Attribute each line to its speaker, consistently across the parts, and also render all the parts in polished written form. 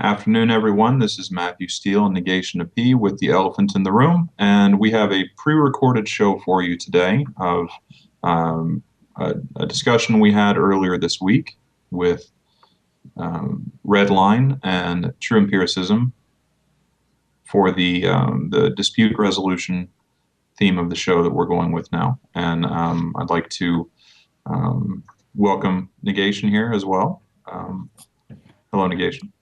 Speaker 1: Afternoon, everyone. This is Matthew Steele and Negation of P with the elephant in the room, and we have a pre-recorded show for you today of a discussion we had earlier this week with Red Line and True Empiricism for the dispute resolution theme of the show that we're going with now. And I'd like to welcome Negation here as well. Hello, Negation.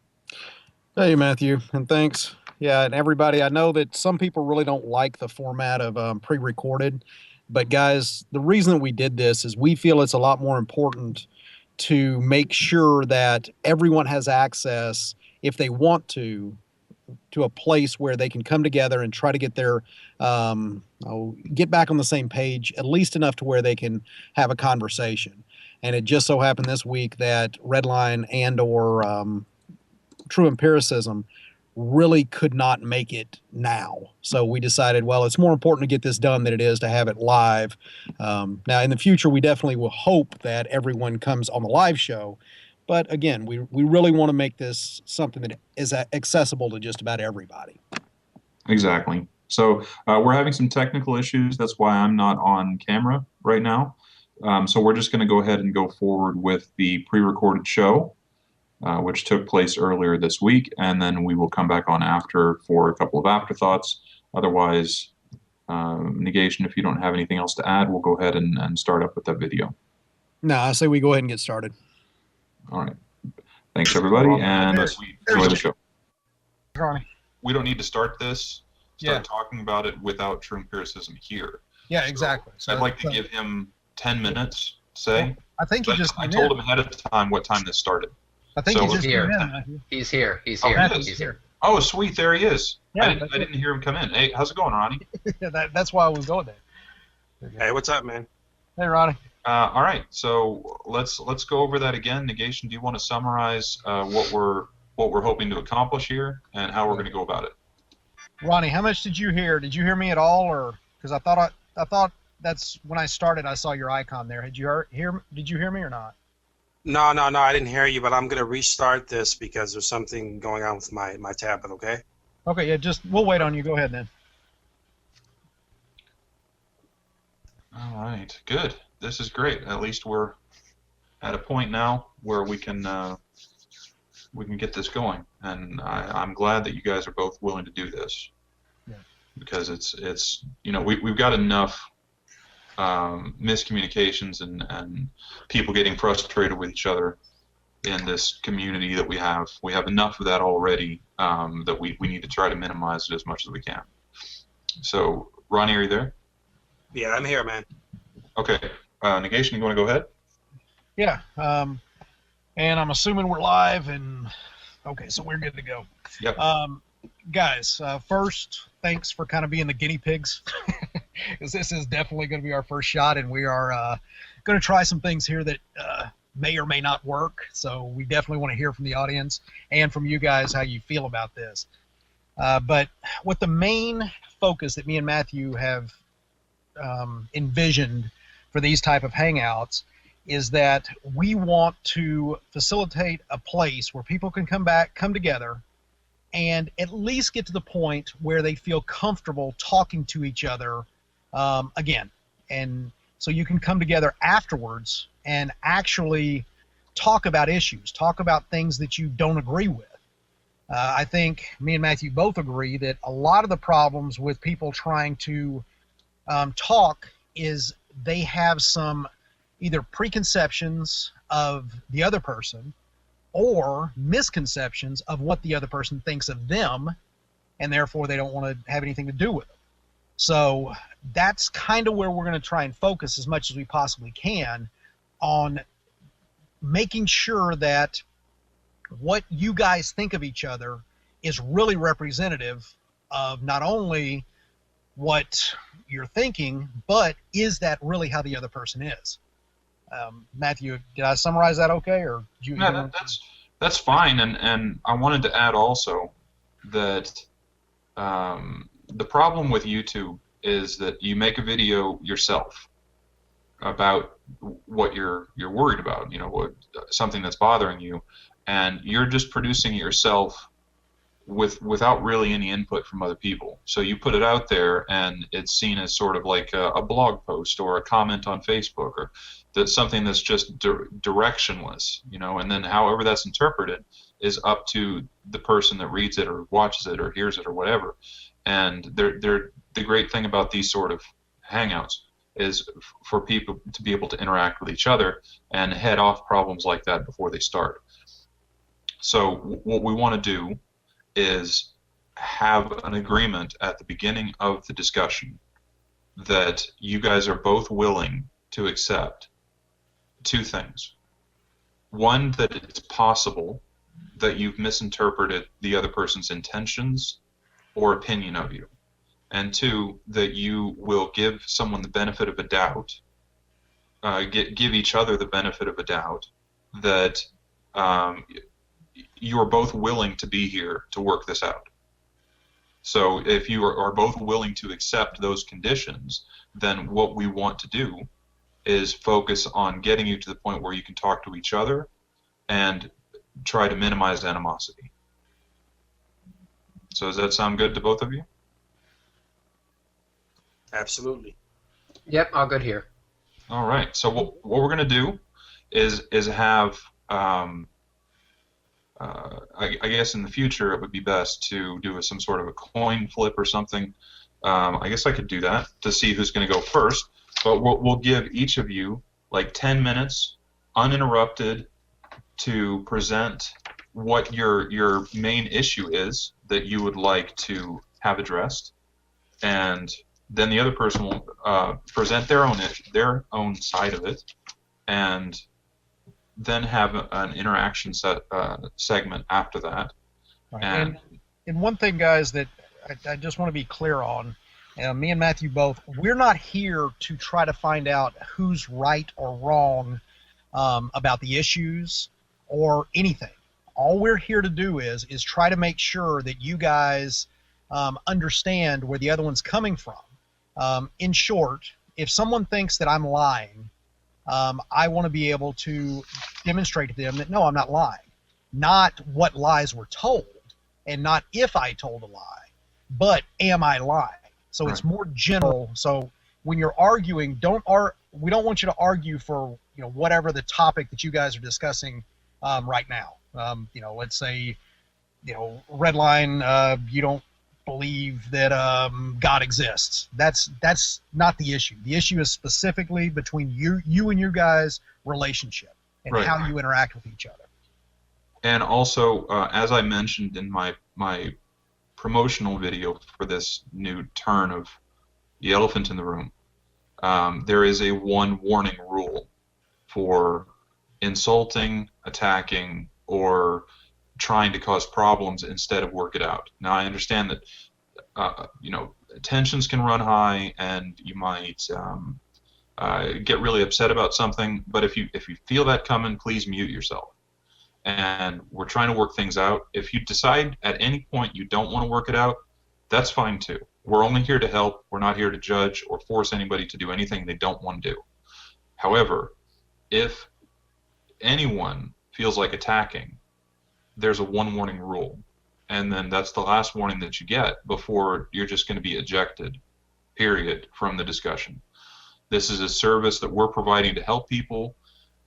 Speaker 2: Hey, Matthew, and thanks. Yeah, and everybody, I know that some people really don't like the format of pre-recorded, but guys, the reason that we did this is we feel it's a lot more important to make sure that everyone has access, if they want to a place where they can come together and try to get their get back on the same page, at least enough to where they can have a conversation. And it just so happened this week that Redline and/or True Empiricism really could not make it now. So we decided, well, it's more important to get this done than it is to have it live. Now, in the future, we definitely will hope that everyone comes on the live show. But again, we really want to make this something that is accessible to just about everybody.
Speaker 1: Exactly. So we're having some technical issues. That's why I'm not on camera right now. So we're just going to go ahead and go forward with the pre-recorded show, which took place earlier this week, and then we will come back on after for a couple of afterthoughts. Otherwise, Negation, if you don't have anything else to add, we'll go ahead and start up with that video.
Speaker 2: No, I say we go ahead and get started.
Speaker 1: All right. Thanks, everybody, and let's enjoy the show.
Speaker 2: Ronnie.
Speaker 1: We don't need to start talking about it without True Empiricism here.
Speaker 2: Yeah, exactly.
Speaker 1: So I'd like to give him 10 minutes, say.
Speaker 2: I think he just
Speaker 1: I told him ahead of time what time this started.
Speaker 2: I think he's
Speaker 3: here. He's here. He's here.
Speaker 1: Oh, sweet. There he is. Yeah, I didn't hear him come in. Hey, how's it going, Ronnie?
Speaker 2: Yeah, that's why I was going there.
Speaker 4: Hey, what's up, man?
Speaker 2: Hey, Ronnie.
Speaker 1: All right. So let's go over that again. Negation, do you want to summarize what we're hoping to accomplish here and how we're going to go about it?
Speaker 2: Ronnie, how much did you hear? Did you hear me at all, or because I thought that's when I started. I saw your icon there. Did you hear me or not?
Speaker 4: No, I didn't hear you, but I'm going to restart this because there's something going on with my tablet, okay?
Speaker 2: Okay, yeah, we'll wait on you. Go ahead then.
Speaker 1: All right, good. This is great. At least we're at a point now where we can get this going, and I'm glad that you guys are both willing to do this.
Speaker 2: Yeah.
Speaker 1: Because it's we've got enough miscommunications and people getting frustrated with each other in this community that we have. We have enough of that already that we need to try to minimize it as much as we can. So, Ronnie, are you there?
Speaker 4: Yeah, I'm here, man.
Speaker 1: Okay. Negation, you want to go ahead?
Speaker 2: Yeah. And I'm assuming we're live, and okay, so we're good to go.
Speaker 1: Yep.
Speaker 2: Guys, first, thanks for kind of being the guinea pigs, because this is definitely going to be our first shot, and we are going to try some things here that may or may not work. So we definitely want to hear from the audience and from you guys how you feel about this. But what the main focus that me and Matthew have envisioned for these type of hangouts is that we want to facilitate a place where people can come together and at least get to the point where they feel comfortable talking to each other again. And so you can come together afterwards and actually talk about issues, talk about things that you don't agree with. I think me and Matthew both agree that a lot of the problems with people trying to talk is they have some either preconceptions of the other person or misconceptions of what the other person thinks of them, and therefore they don't want to have anything to do with them. So that's kind of where we're going to try and focus as much as we possibly can on making sure that what you guys think of each other is really representative of not only what you're thinking, but is that really how the other person is? Matthew, did I summarize that okay, or
Speaker 1: no? That's fine, and I wanted to add also that the problem with YouTube is that you make a video yourself about what you're worried about, something that's bothering you, and you're just producing it yourself without really any input from other people. So you put it out there, and it's seen as sort of like a blog post or a comment on Facebook, or that's something that's just directionless, and then however that's interpreted is up to the person that reads it or watches it or hears it or whatever. And the great thing about these sort of hangouts is for people to be able to interact with each other and head off problems like that before they start. So what we want to do is have an agreement at the beginning of the discussion that you guys are both willing to accept two things. One, that it's possible that you've misinterpreted the other person's intentions or opinion of you. And two, that you will give someone the benefit of a doubt, give each other the benefit of a doubt that you are both willing to be here to work this out. So if you are both willing to accept those conditions, then what we want to do is focus on getting you to the point where you can talk to each other and try to minimize animosity. So does that sound good to both of you?
Speaker 4: Absolutely.
Speaker 3: Yep, all good here.
Speaker 1: All right. So what we're going to do is have I guess in the future it would be best to do some sort of a coin flip or something. I guess I could do that to see who's going to go first. But we'll give each of you like 10 minutes uninterrupted to present what your main issue is that you would like to have addressed, and then the other person will present their own side of it, and then have an interaction segment after that.
Speaker 2: Right. And one thing, guys, that I just want to be clear on, me and Matthew both, we're not here to try to find out who's right or wrong about the issues or anything. All we're here to do is try to make sure that you guys understand where the other one's coming from. In short, if someone thinks that I'm lying, I want to be able to demonstrate to them that, no, I'm not lying. Not what lies were told, and not if I told a lie, but am I lying? So right. It's more general. So when you're arguing, we don't want you to argue for whatever the topic that you guys are discussing right now. Let's say, red line, you don't believe that God exists. That's not the issue. The issue is specifically between you and your guys' relationship and right. How you interact with each other.
Speaker 1: And also, as I mentioned in my promotional video for this new turn of The Elephant in the Room, there is a one warning rule for insulting, attacking, or trying to cause problems instead of work it out. Now, I understand that tensions can run high, and you might get really upset about something. But if you feel that coming, please mute yourself. And we're trying to work things out. If you decide at any point you don't want to work it out, that's fine too. We're only here to help. We're not here to judge or force anybody to do anything they don't want to do. However, if anyone feels like attacking, there's a one warning rule, and then that's the last warning that you get before you're just going to be ejected, period, from the discussion. This is a service that we're providing to help people,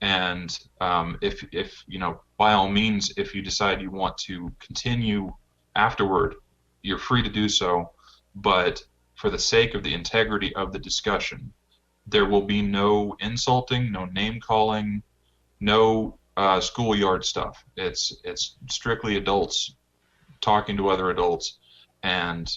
Speaker 1: and if by all means, if you decide you want to continue afterward, you're free to do so, but for the sake of the integrity of the discussion, there will be no insulting, no name calling, no schoolyard stuff. It's strictly adults talking to other adults, and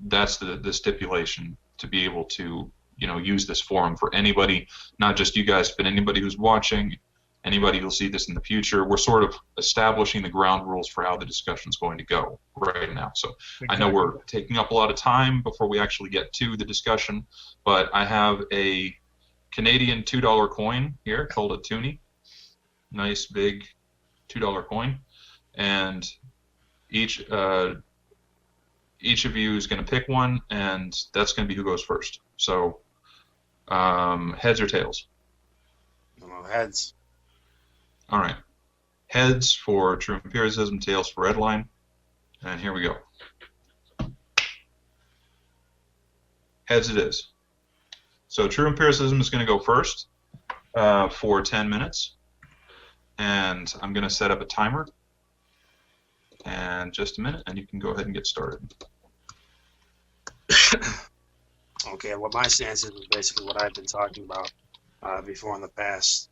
Speaker 1: that's the stipulation to be able to use this forum for anybody, not just you guys, but anybody who's watching, anybody who'll see this in the future. We're sort of establishing the ground rules for how the discussion's going to go right now. So exactly. I know we're taking up a lot of time before we actually get to the discussion, but I have a Canadian $2 coin here called a toonie. Nice big $2 coin, and each of you is going to pick one, and that's going to be who goes first. So heads or tails?
Speaker 4: Heads.
Speaker 1: All right. Heads for True Empiricism, tails for Redline. And here we go. Heads it is. So True Empiricism is going to go first for 10 minutes. And I'm going to set up a timer. And just a minute, and you can go ahead and get started.
Speaker 4: Okay, well, my stance is basically what I've been talking about before in the past.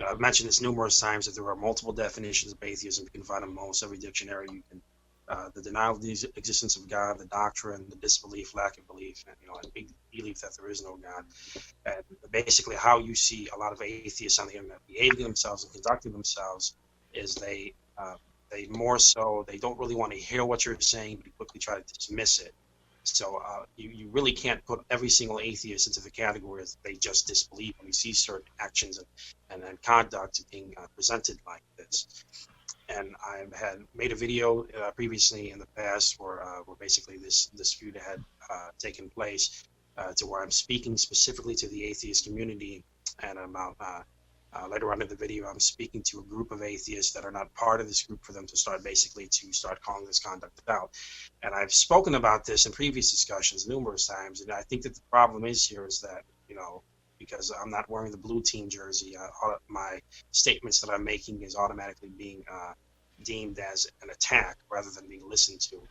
Speaker 4: I've mentioned this numerous times that there are multiple definitions of atheism. You can find them in almost every dictionary. You can the denial of the existence of God, the doctrine, the disbelief, lack of belief, and and belief that there is no God. And basically, how you see a lot of atheists on the internet behaving themselves and conducting themselves is they more so they don't really want to hear what you're saying, but quickly try to dismiss it. So you really can't put every single atheist into the category as they just disbelieve when you see certain actions and conduct being presented like this. And I had made a video previously in the past where basically this feud had taken place to where I'm speaking specifically to the atheist community, and about later on in the video I'm speaking to a group of atheists that are not part of this group for them to start calling this conduct out. And I've spoken about this in previous discussions numerous times, and I think that the problem is that because I'm not wearing the blue team jersey, my statements that I'm making is automatically being deemed as an attack rather than being listened to.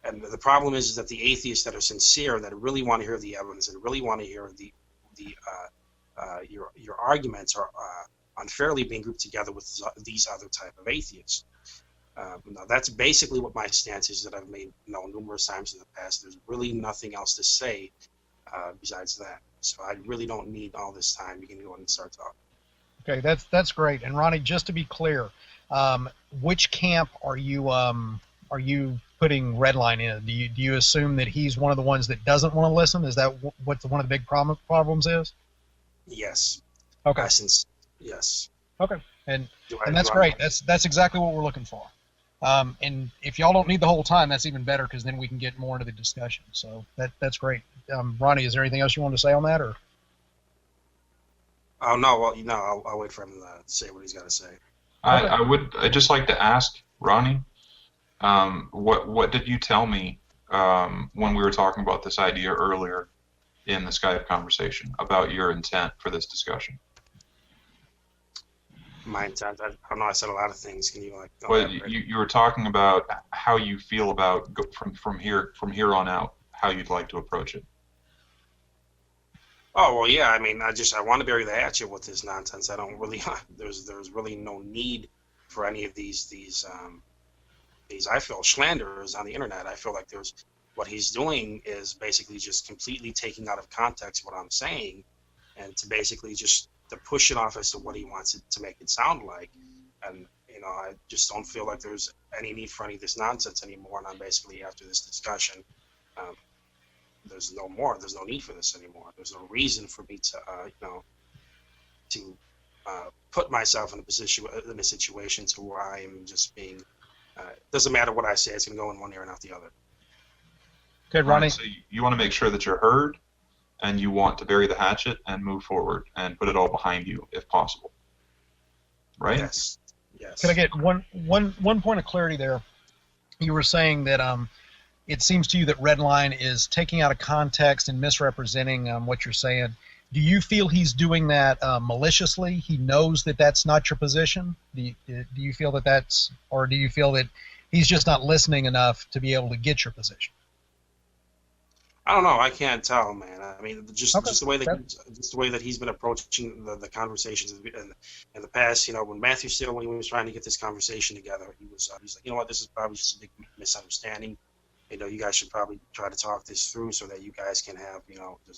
Speaker 4: And the problem is that the atheists that are sincere, that really want to hear the evidence and really want to hear your arguments are unfairly being grouped together with these other type of atheists. Now that's basically what my stance is that I've made numerous times in the past. There's really nothing else to say besides that. So I really don't need all this time. You can go ahead and start talking.
Speaker 2: Okay, that's great. And Ronnie, just to be clear, which camp are you putting Redline in? Do you assume that he's one of the ones that doesn't want to listen? Is that what one of the big problems is?
Speaker 4: Yes.
Speaker 2: Okay.
Speaker 4: Yes.
Speaker 2: Okay. And that's great. That's exactly what we're looking for. And if y'all don't need the whole time, that's even better, because then we can get more into the discussion. So that's great. Ronnie, is there anything else you want to say on that, or?
Speaker 4: Oh no. Well, I'll wait for him to say what he's got to say.
Speaker 1: I'd just like to ask Ronnie, what did you tell me when we were talking about this idea earlier in the Skype conversation about your intent for this discussion?
Speaker 4: My intent, I don't know, I said a lot of things. Can you
Speaker 1: Well, you were talking about how you feel about from here on out, how you'd like to approach it.
Speaker 4: Oh well, yeah. I mean, I want to bury the hatchet with this nonsense. I don't really. There's really no need for any of these I feel slanderers on the internet. I feel like what he's doing is basically just completely taking out of context what I'm saying, and to basically just to push it off as to what he wants it to make it sound like. And I just don't feel like there's any need for any of this nonsense anymore. And I'm basically, after this discussion, there's no need for this anymore. There's no reason for me to put myself in a situation to where I am just being. It doesn't matter what I say; it's going to go in one ear and out the other.
Speaker 2: Okay, Ronnie.
Speaker 1: Right, so you want to make sure that you're heard, and you want to bury the hatchet and move forward and put it all behind you, if possible. Right?
Speaker 4: Yes.
Speaker 2: Can I get one point of clarity there? You were saying that it seems to you that Redline is taking out of context and misrepresenting what you're saying. Do you feel he's doing that maliciously? He knows that that's not your position? Do you feel that that's, or do you feel that he's just not listening enough to be able to get your position?
Speaker 4: I don't know. I can't tell, man. I mean, just the way that he's been approaching the conversations in the past. When Matthew Steele, when he was trying to get this conversation together, he's like, this is probably just a big misunderstanding. You guys should probably try to talk this through so that you guys can have,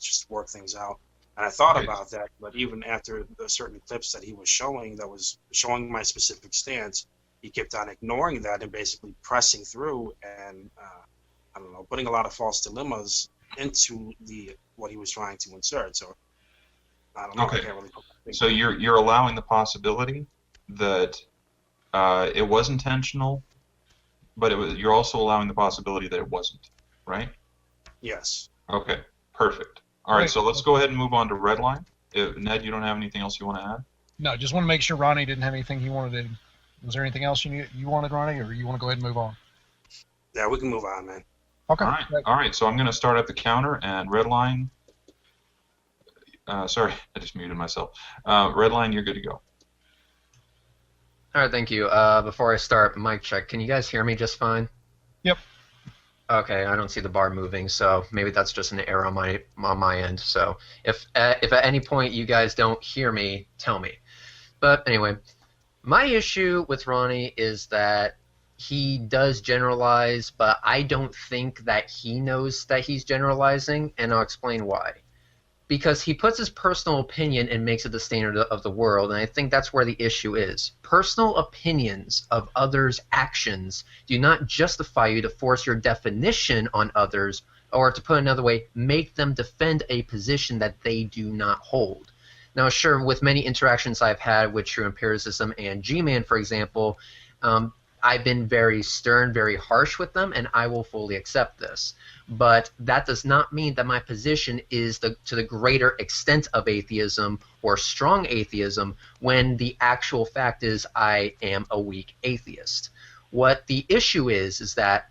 Speaker 4: just work things out. And I thought about that, but even after the certain clips that he was showing that was showing my specific stance, he kept on ignoring that and basically pressing through and, putting a lot of false dilemmas into what he was trying to insert. So I don't know.
Speaker 1: Okay.
Speaker 4: I can't really
Speaker 1: So you're allowing the possibility that it was intentional, but you're also allowing the possibility that it wasn't, right?
Speaker 4: Yes.
Speaker 1: Okay. Perfect. All right. So let's go ahead and move on to Redline. Ned, you don't have anything else you want to add?
Speaker 2: No, just want to make sure Ronnie didn't have anything he wanted to Was there anything else you wanted, Ronnie, or you want to go ahead and move on?
Speaker 4: Yeah, we can move on, man.
Speaker 2: Okay.
Speaker 1: All right. So I'm going to start at the counter, and red line. Sorry, I just muted myself. Red line, you're good to go.
Speaker 3: All right, thank you. Before I start, mic check. Can you guys hear me just fine?
Speaker 2: Yep.
Speaker 3: Okay, I don't see the bar moving, so maybe that's just an error on my end. So if at any point you guys don't hear me, tell me. But anyway, my issue with Ronnie is that he does generalize, but I don't think that he knows that he's generalizing, and I'll explain why. Because he puts his personal opinion and makes it the standard of the world, and I think that's where the issue is. Personal opinions of others' actions do not justify you to force your definition on others, or to put it another way, make them defend a position that they do not hold. Now, sure, with many interactions I've had with True Empiricism and G-Man, for example, I've been very stern, very harsh with them, and I will fully accept this. But that does not mean that my position is to the greater extent of atheism or strong atheism, when the actual fact is I am a weak atheist. What the issue is that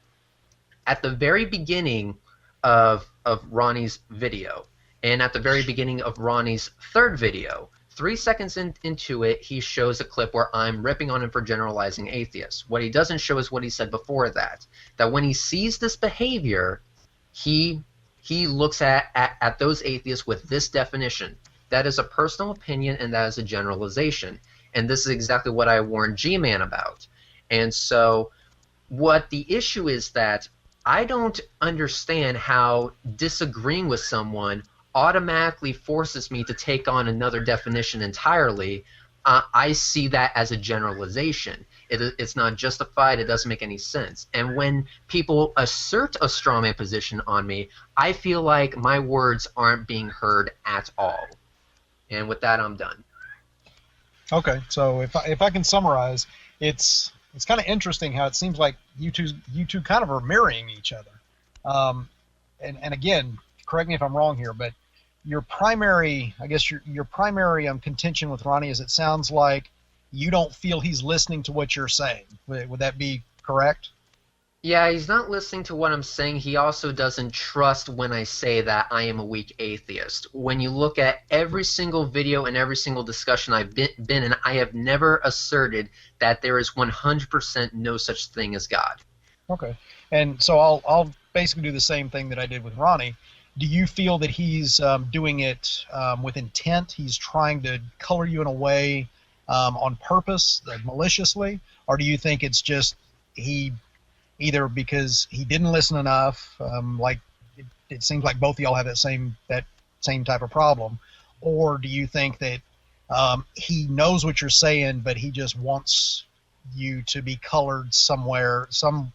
Speaker 3: at the very beginning of Ronnie's video, and at the very beginning of Ronnie's third video, 3 seconds into it, he shows a clip where I'm ripping on him for generalizing atheists. What he doesn't show is what he said before that. That when he sees this behavior, he looks at those atheists with this definition. That is a personal opinion, and that is a generalization. And this is exactly what I warned G-Man about. And so what the issue is that I don't understand how disagreeing with someone automatically forces me to take on another definition entirely. I see that as a generalization. It's not justified. It doesn't make any sense. And when people assert a strawman position on me, I feel like my words aren't being heard at all. And with that, I'm done. Okay.
Speaker 2: So if I can summarize, it's kind of interesting how it seems like you two kind of are mirroring each other. And again, correct me if I'm wrong here, but your primary contention with Ronnie is it sounds like you don't feel he's listening to what you're saying. Would that be correct?
Speaker 3: Yeah, he's not listening to what I'm saying. He also doesn't trust when I say that I am a weak atheist. When you look at every single video and every single discussion I've been in, I have never asserted that there is 100% no such thing as God.
Speaker 2: Okay. And so I'll basically do the same thing that I did with Ronnie. Do you feel that he's doing it with intent? He's trying to color you in a way on purpose, maliciously? Or do you think it's just he either because he didn't listen enough, like it seems like both of y'all have that same type of problem, or do you think that he knows what you're saying, but he just wants you to be colored somewhere, some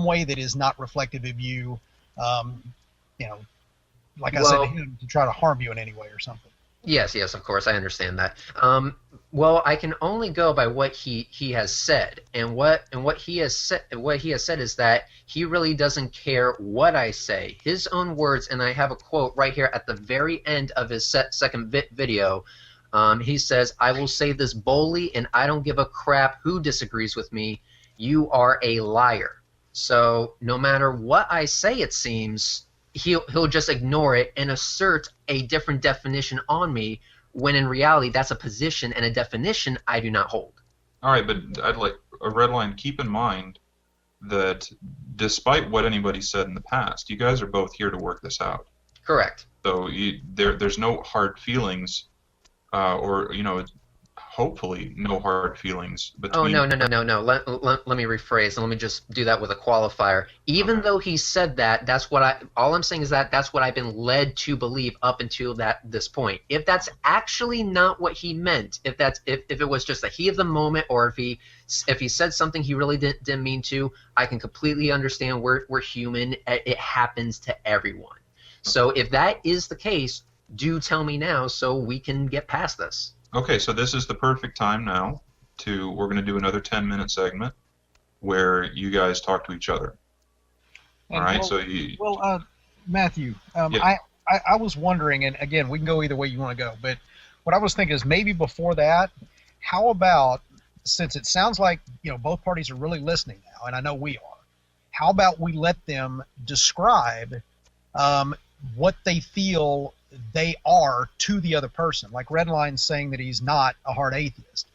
Speaker 2: way that is not reflective of you, like I said to him, to try to harm you in any way or something?
Speaker 3: Yes, of course, I understand that. Well, I can only go by what he has said, and what he has said is that he really doesn't care what I say. His own words, and I have a quote right here at the very end of his second video. He says, "I will say this boldly, and I don't give a crap who disagrees with me. You are a liar." So no matter what I say, it seems he'll just ignore it and assert a different definition on me, when in reality that's a position and a definition I do not hold.
Speaker 1: All right, but I'd like a red line. Keep in mind that despite what anybody said in the past, you guys are both here to work this out.
Speaker 3: Correct.
Speaker 1: So there's no hard feelings, or hopefully no hard feelings between.
Speaker 3: Oh, no. Let me rephrase, and let me just do that with a qualifier. Even though he said that, all I'm saying is that that's what I've been led to believe up until this point. If that's actually not what he meant, if it was just a heat of the moment, or if he said something he really didn't mean to, I can completely understand. We're human. It happens to everyone. So if that is the case, do tell me now so we can get past this.
Speaker 1: Okay, so this is the perfect time now we're going to do another 10-minute segment where you guys talk to each other. All right,
Speaker 2: Matthew,
Speaker 1: yeah.
Speaker 2: I was wondering, and again, we can go either way you want to go, but what I was thinking is maybe before that, how about since it sounds like both parties are really listening now, and I know we are, how about we let them describe what they feel they are to the other person, like Redline's saying that he's not a hard atheist,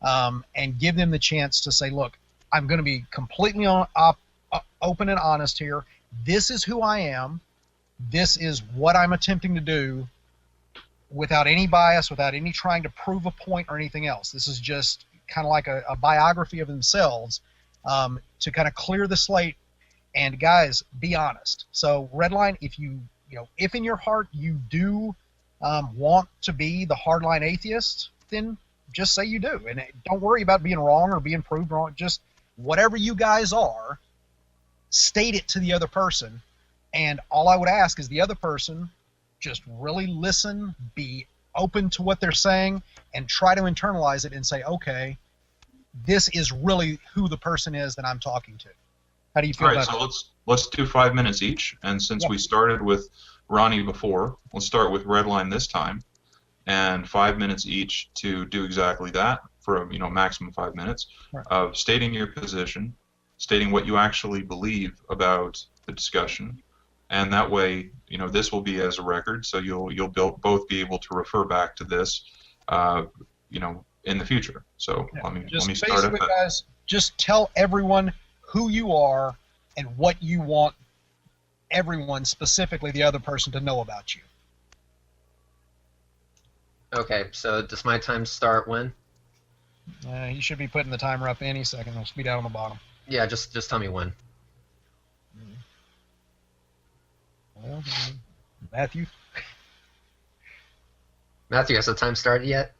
Speaker 2: and give them the chance to say, look, I'm going to be completely open and honest here. This is who I am. This is what I'm attempting to do, without any bias, without any trying to prove a point or anything else. This is just kind of like a biography of themselves, to kind of clear the slate. And guys, be honest. So Redline, if in your heart you do want to be the hardline atheist, then just say you do, and don't worry about being wrong or being proved wrong. Just whatever you guys are, state it to the other person. And all I would ask is the other person just really listen, be open to what they're saying, and try to internalize it and say, okay, this is really who the person is that I'm talking to. How do you feel about that?
Speaker 1: All right, so let's do 5 minutes each, and since we started with Ronnie before, let's start with Redline this time, and 5 minutes each to do exactly that for maximum 5 minutes of stating your position, stating what you actually believe about the discussion, and that way, this will be as a record, so you'll both be able to refer back to this, in the future. So let me start at that.
Speaker 2: Guys, just tell everyone who you are and what you want everyone, specifically the other person, to know about you.
Speaker 3: Okay, so does my time start when?
Speaker 2: You should be putting the timer up any second. It'll be down on the bottom.
Speaker 3: Yeah, just tell me when.
Speaker 2: Well, Matthew?
Speaker 3: Matthew, has the time started yet?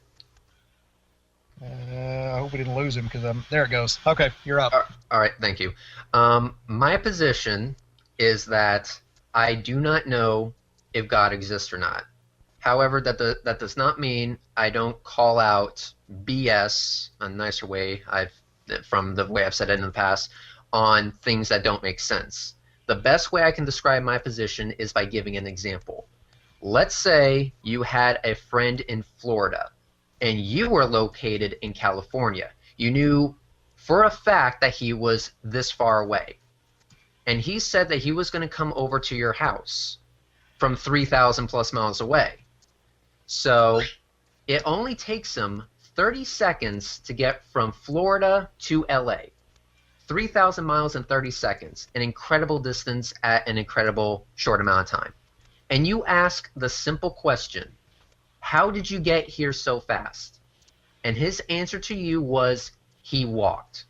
Speaker 2: I hope we didn't lose him, because there it goes. Okay, you're up.
Speaker 3: All right, thank you. My position is that I do not know if God exists or not. However, that does not mean I don't call out BS, a nicer way from the way I've said it in the past, on things that don't make sense. The best way I can describe my position is by giving an example. Let's say you had a friend in Florida, and you were located in California. You knew for a fact that he was this far away. And he said that he was going to come over to your house from 3,000 plus miles away. So it only takes him 30 seconds to get from Florida to LA. 3,000 miles in 30 seconds, an incredible distance at an incredible short amount of time. And you ask the simple question, how did you get here so fast? And his answer to you was, he walked.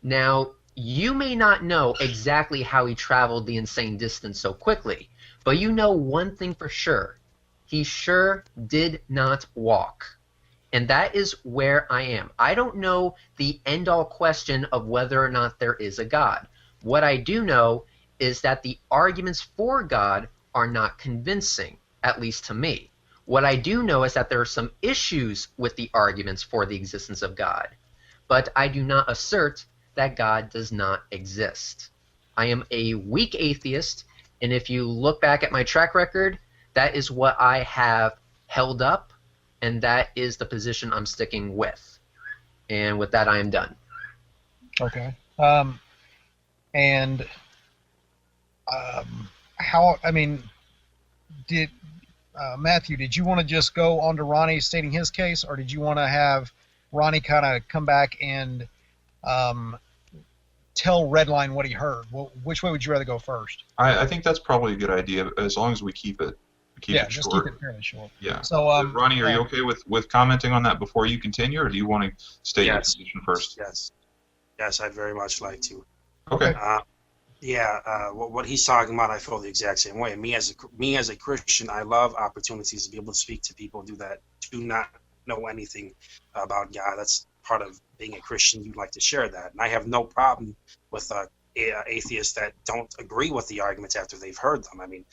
Speaker 3: Now, you may not know exactly how he traveled the insane distance so quickly, but you know one thing for sure. He sure did not walk. And that is where I am. I don't know the end-all question of whether or not there is a God. What I do know is that the arguments for God are not convincing, at least to me. What I do know is that there are some issues with the arguments for the existence of God, but I do not assert that God does not exist. I am a weak atheist, and if you look back at my track record, that is what I have held up, and that is the position I'm sticking with. And with that, I am done.
Speaker 2: Okay. Matthew, did you want to just go on to Ronnie stating his case, or did you want to have Ronnie kind of come back and tell Redline what he heard? Well, which way would you rather go first?
Speaker 1: I think that's probably a good idea, as long as we keep it short.
Speaker 2: Just keep it fairly short.
Speaker 1: Yeah.
Speaker 2: So,
Speaker 1: Ronnie, are you okay with commenting on that before you continue, or do you want to state your position first?
Speaker 4: Yes, I'd very much like to.
Speaker 1: Okay.
Speaker 4: What he's talking about, I feel the exact same way. Me as a Christian, I love opportunities to be able to speak to people do not know anything about God. That's part of being a Christian. You'd like to share that, and I have no problem with atheists that don't agree with the arguments after they've heard them. I mean,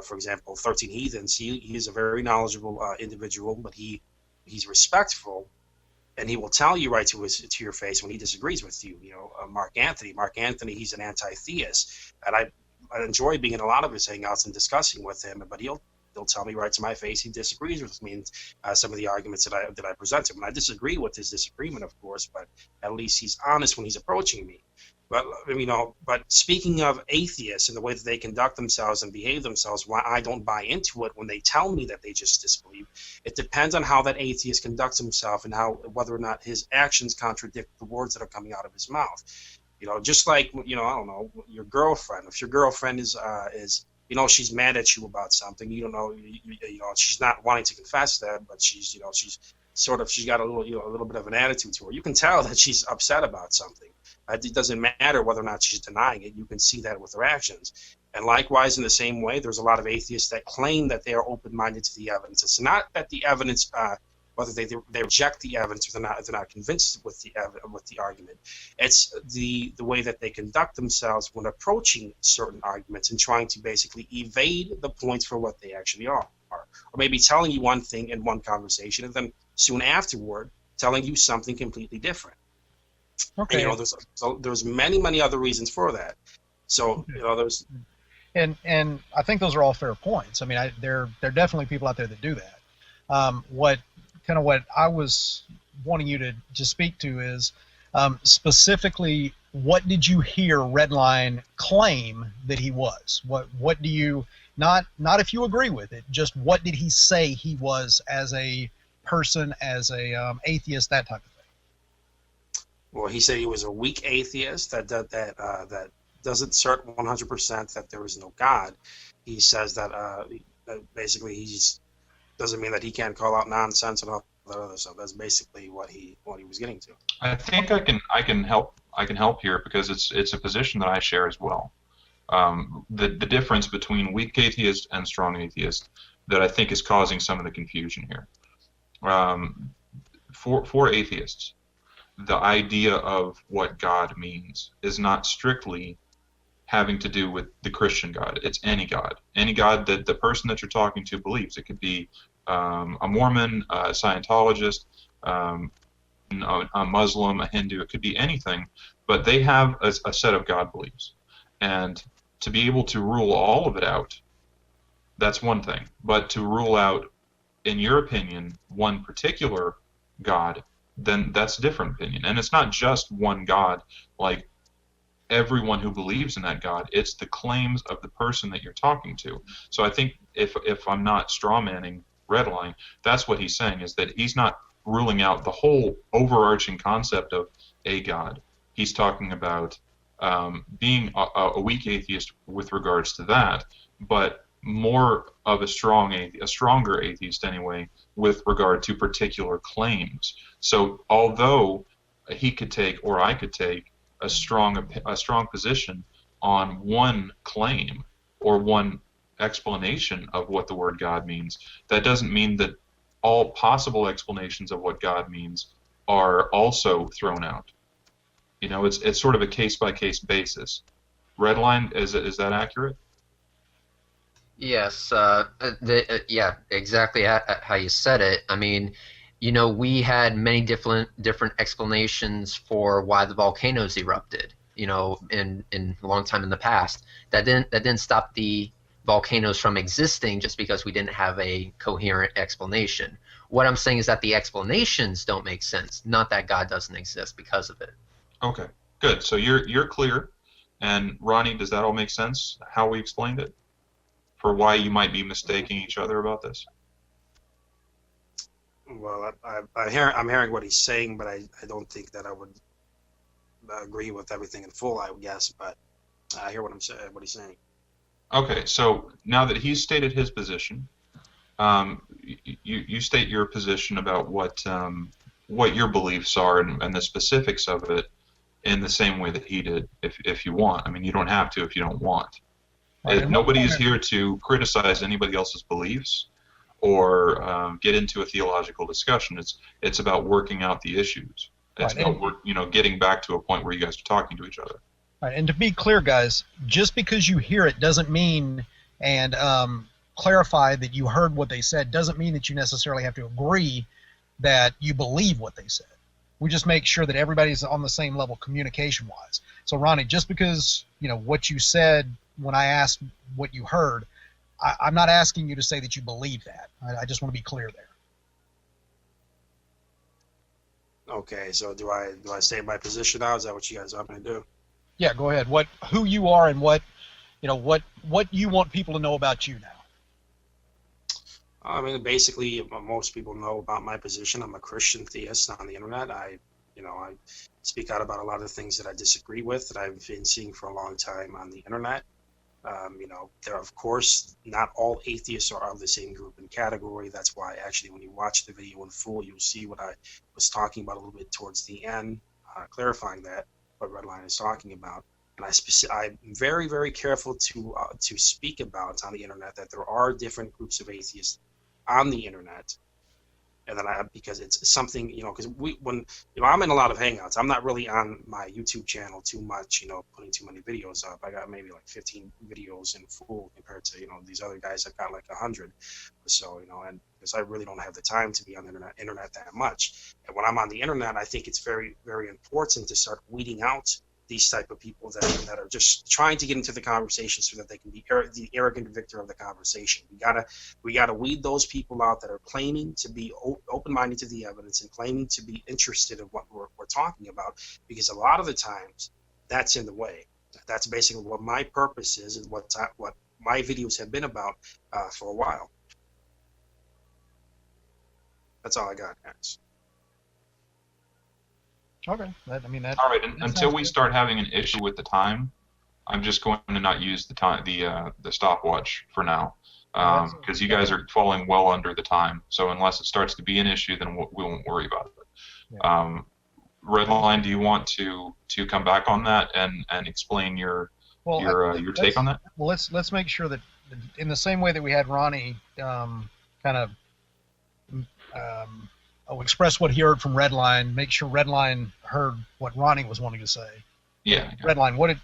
Speaker 4: for example, 13 Heathens. He is a very knowledgeable individual, but he's respectful. And he will tell you right to your face when he disagrees with you. Mark Anthony, he's an anti-theist, and I enjoy being in a lot of his hangouts and discussing with him. But he'll He'll tell me right to my face he disagrees with me in some of the arguments that I present to him. And I disagree with his disagreement, of course, but at least he's honest when he's approaching me. But but speaking of atheists and the way that they conduct themselves and behave themselves, why I don't buy into it when they tell me that they just disbelieve, it depends on how that atheist conducts himself and whether or not his actions contradict the words that are coming out of his mouth. Just like I don't know, your girlfriend. If your girlfriend is she's mad at you about something, she's not wanting to confess that, but she's got a little bit of an attitude to her. You can tell that she's upset about something. It doesn't matter whether or not she's denying it. You can see that with her actions. And likewise, in the same way, there's a lot of atheists that claim that they are open-minded to the evidence. It's not that the evidence, whether they reject the evidence or they're not convinced with the argument. It's the way that they conduct themselves when approaching certain arguments and trying to basically evade the points for what they actually are. Or maybe telling you one thing in one conversation and then soon afterward telling you something completely different.
Speaker 2: Okay.
Speaker 4: And, there's many other reasons for that. So there's.
Speaker 2: And I think those are all fair points. I mean, there are definitely people out there that do that. What I was wanting you to speak to is specifically, what did you hear Redline claim that he was? What do you not if you agree with it, just what did he say he was as a person, as a atheist, that type of thing?
Speaker 4: Well, he said he was a weak atheist that doesn't assert 100% that there is no God. He says that basically he doesn't mean that he can't call out nonsense and all that other stuff. That's basically what he was getting to.
Speaker 1: I think I can help here because it's a position that I share as well. The difference between weak atheist and strong atheist that I think is causing some of the confusion here. For atheists, the idea of what God means is not strictly having to do with the Christian God. It's any God that the person that you're talking to believes. It could be a Mormon, a Scientologist, a Muslim, a Hindu. It could be anything, but they have a set of God beliefs. And to be able to rule all of it out, that's one thing. But to rule out, in your opinion, one particular God, then that's a different opinion. And it's not just one God, like everyone who believes in that God. It's the claims of the person that you're talking to. So I think if I'm not strawmanning Redline, that's what he's saying, is that he's not ruling out the whole overarching concept of a God. He's talking about being a weak atheist with regards to that, but more of a stronger atheist anyway, with regard to particular claims. So although he could take, or I could take, a strong position on one claim or one explanation of what the word God means, that doesn't mean that all possible explanations of what God means are also thrown out. It's sort of a case-by-case basis. Redline, is that accurate?
Speaker 3: Yes, yeah, exactly how you said it. I mean, we had many different explanations for why the volcanoes erupted, in a long time in the past. That didn't stop the volcanoes from existing just because we didn't have a coherent explanation. What I'm saying is that the explanations don't make sense, not that God doesn't exist because of it.
Speaker 1: Okay, good. So you're clear. And Ronnie, does that all make sense, how we explained it? For why you might be mistaking each other about this?
Speaker 4: Well, I'm hearing what he's saying, but I don't think that I would agree with everything in full, I would guess, but I hear what he's saying.
Speaker 1: Okay, so now that he's stated his position, you state your position about what your beliefs are and the specifics of it in the same way that he did, if you want. I mean, you don't have to if you don't want. Nobody is here to criticize anybody else's beliefs or get into a theological discussion. It's about working out the issues. It's about getting back to a point where you guys are talking to each other.
Speaker 2: Right, and to be clear, guys, just because you hear it doesn't mean, and clarify that you heard what they said, doesn't mean that you necessarily have to agree that you believe what they said. We just make sure that everybody's on the same level communication-wise. So, Ronnie, just because what you said when I asked what you heard, I'm not asking you to say that you believe that. I just want to be clear there.
Speaker 4: Okay, so do I state my position now? Is that what you guys want me to do?
Speaker 2: Yeah, go ahead. Who you are and what you want people to know about you now.
Speaker 4: I mean, basically, most people know about my position. I'm a Christian theist on the internet. I speak out about a lot of things that I disagree with that I've been seeing for a long time on the internet. There are, of course, not all atheists are of the same group and category. That's why, actually, when you watch the video in full, you'll see what I was talking about a little bit towards the end, clarifying that what Redline is talking about. And I'm very, very careful to speak about on the internet that there are different groups of atheists on the internet, and then because it's something, because I'm in a lot of hangouts. I'm not really on my YouTube channel too much, putting too many videos up. I got maybe like 15 videos in full compared to these other guys that got like 100 or so, and because I really don't have the time to be on the internet that much. And when I'm on the internet, I think it's very, very important to start weeding out these type of people that are just trying to get into the conversation so that they can be the arrogant victor of the conversation. We gotta weed those people out that are claiming to be open-minded to the evidence and claiming to be interested in what we're talking about, because a lot of the times that's in the way. That's basically what my purpose is and what my videos have been about for a while. That's all I got, guys.
Speaker 2: Okay.
Speaker 1: All right. Until we start having an issue with the time, I'm just going to not use the stopwatch for now, because you guys are falling well under the time. So unless it starts to be an issue, then we won't worry about it. Yeah. Redline, do you want to come back on that and explain your take on that?
Speaker 2: Well, let's make sure that in the same way that we had Ronnie kind of express what he heard from Redline, make sure Redline heard what Ronnie was wanting to say.
Speaker 1: Yeah.
Speaker 2: Redline,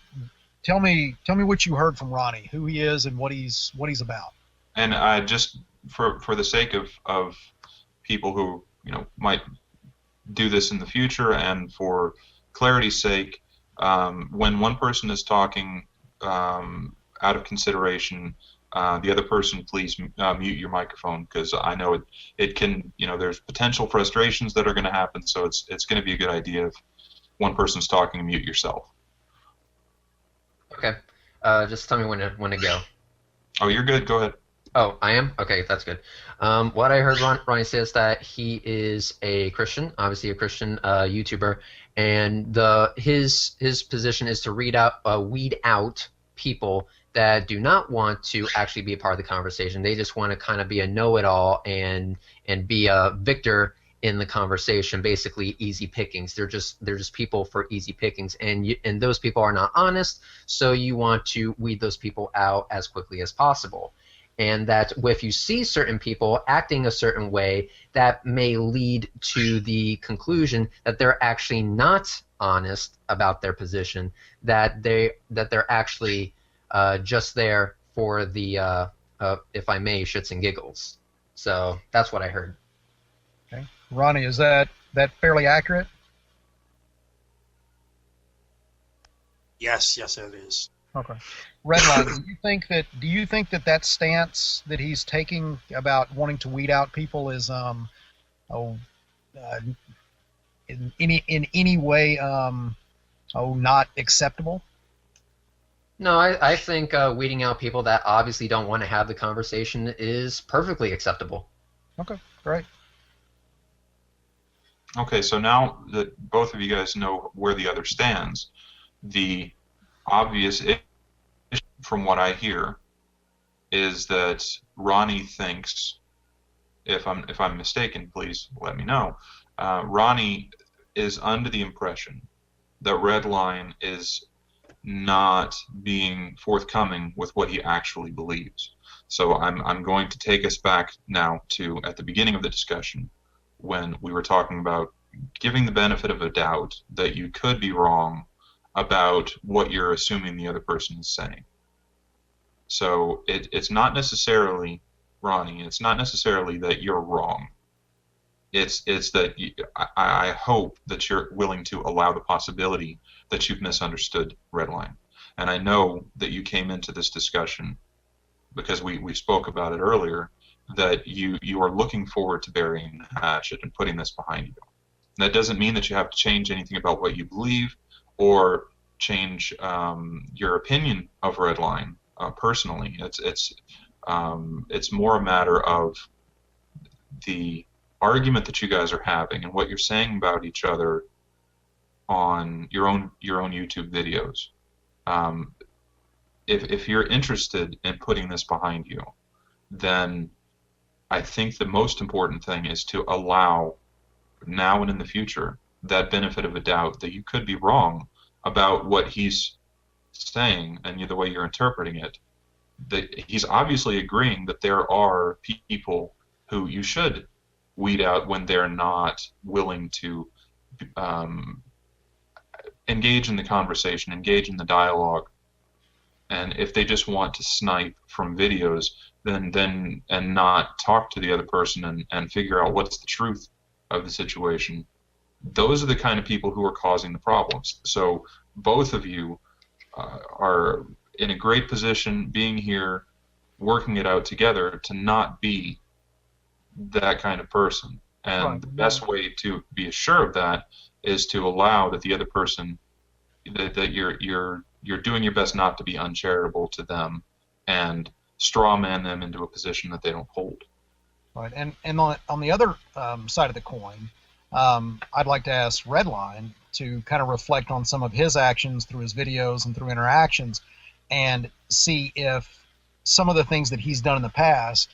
Speaker 2: tell me what you heard from Ronnie, who he is and what he's about.
Speaker 1: And just for the sake of people who might do this in the future, and for clarity's sake, when one person is talking out of consideration, the other person, please mute your microphone, because I know it can, there's potential frustrations that are going to happen, so it's going to be a good idea if one person's talking, mute yourself.
Speaker 3: Okay. Just tell me when to go.
Speaker 1: Oh, you're good. Go ahead.
Speaker 3: Oh, I am? Okay, that's good. What I heard Ronnie say is that he is a Christian, obviously a Christian YouTuber, and his position is to weed out people that do not want to actually be a part of the conversation. They just want to kind of be a know-it-all and be a victor in the conversation, basically easy pickings. They're just people for easy pickings, and those people are not honest, so you want to weed those people out as quickly as possible. And that if you see certain people acting a certain way, that may lead to the conclusion that they're actually not honest about their position, that they're actually just there for the, if I may, shits and giggles. So that's what I heard.
Speaker 2: Okay, Ronnie, is that fairly accurate?
Speaker 4: Yes, it is.
Speaker 2: Okay. Redline, do you think that stance that he's taking about wanting to weed out people is in any way not acceptable?
Speaker 3: No, I think weeding out people that obviously don't want to have the conversation is perfectly acceptable.
Speaker 2: Okay, great.
Speaker 1: Okay, so now that both of you guys know where the other stands, the obvious issue from what I hear is that Ronnie thinks, if I'm mistaken, please let me know. Ronnie is under the impression that Redline is not being forthcoming with what he actually believes. So I'm going to take us back now to at the beginning of the discussion when we were talking about giving the benefit of a doubt that you could be wrong about what you're assuming the other person is saying. So it's not necessarily, Ronnie, it's not necessarily that you're wrong. It's that I hope that you're willing to allow the possibility that you've misunderstood Redline. And I know that you came into this discussion because we spoke about it earlier, that you are looking forward to burying the hatchet and putting this behind you. That doesn't mean that you have to change anything about what you believe or change your opinion of Redline personally. It's more a matter of the argument that you guys are having and what you're saying about each other on your own YouTube videos. If you're interested in putting this behind you, then I think the most important thing is to allow, now and in the future, that benefit of a doubt that you could be wrong about what he's saying and the way you're interpreting it. That he's obviously agreeing that there are people who you should weed out when they're not willing to engage in the conversation, engage in the dialogue, and if they just want to snipe from videos, then and not talk to the other person and figure out what's the truth of the situation, those are the kind of people who are causing the problems. So both of you are in a great position, being here, working it out together, to not be that kind of person. And
Speaker 2: Right.
Speaker 1: The best way to be assured of that is to allow that the other person, that you're doing your best not to be uncharitable to them and straw man them into a position that they don't hold.
Speaker 2: Right, and on the other side of the coin, I'd like to ask Redline to kind of reflect on some of his actions through his videos and through interactions, and see if some of the things that he's done in the past,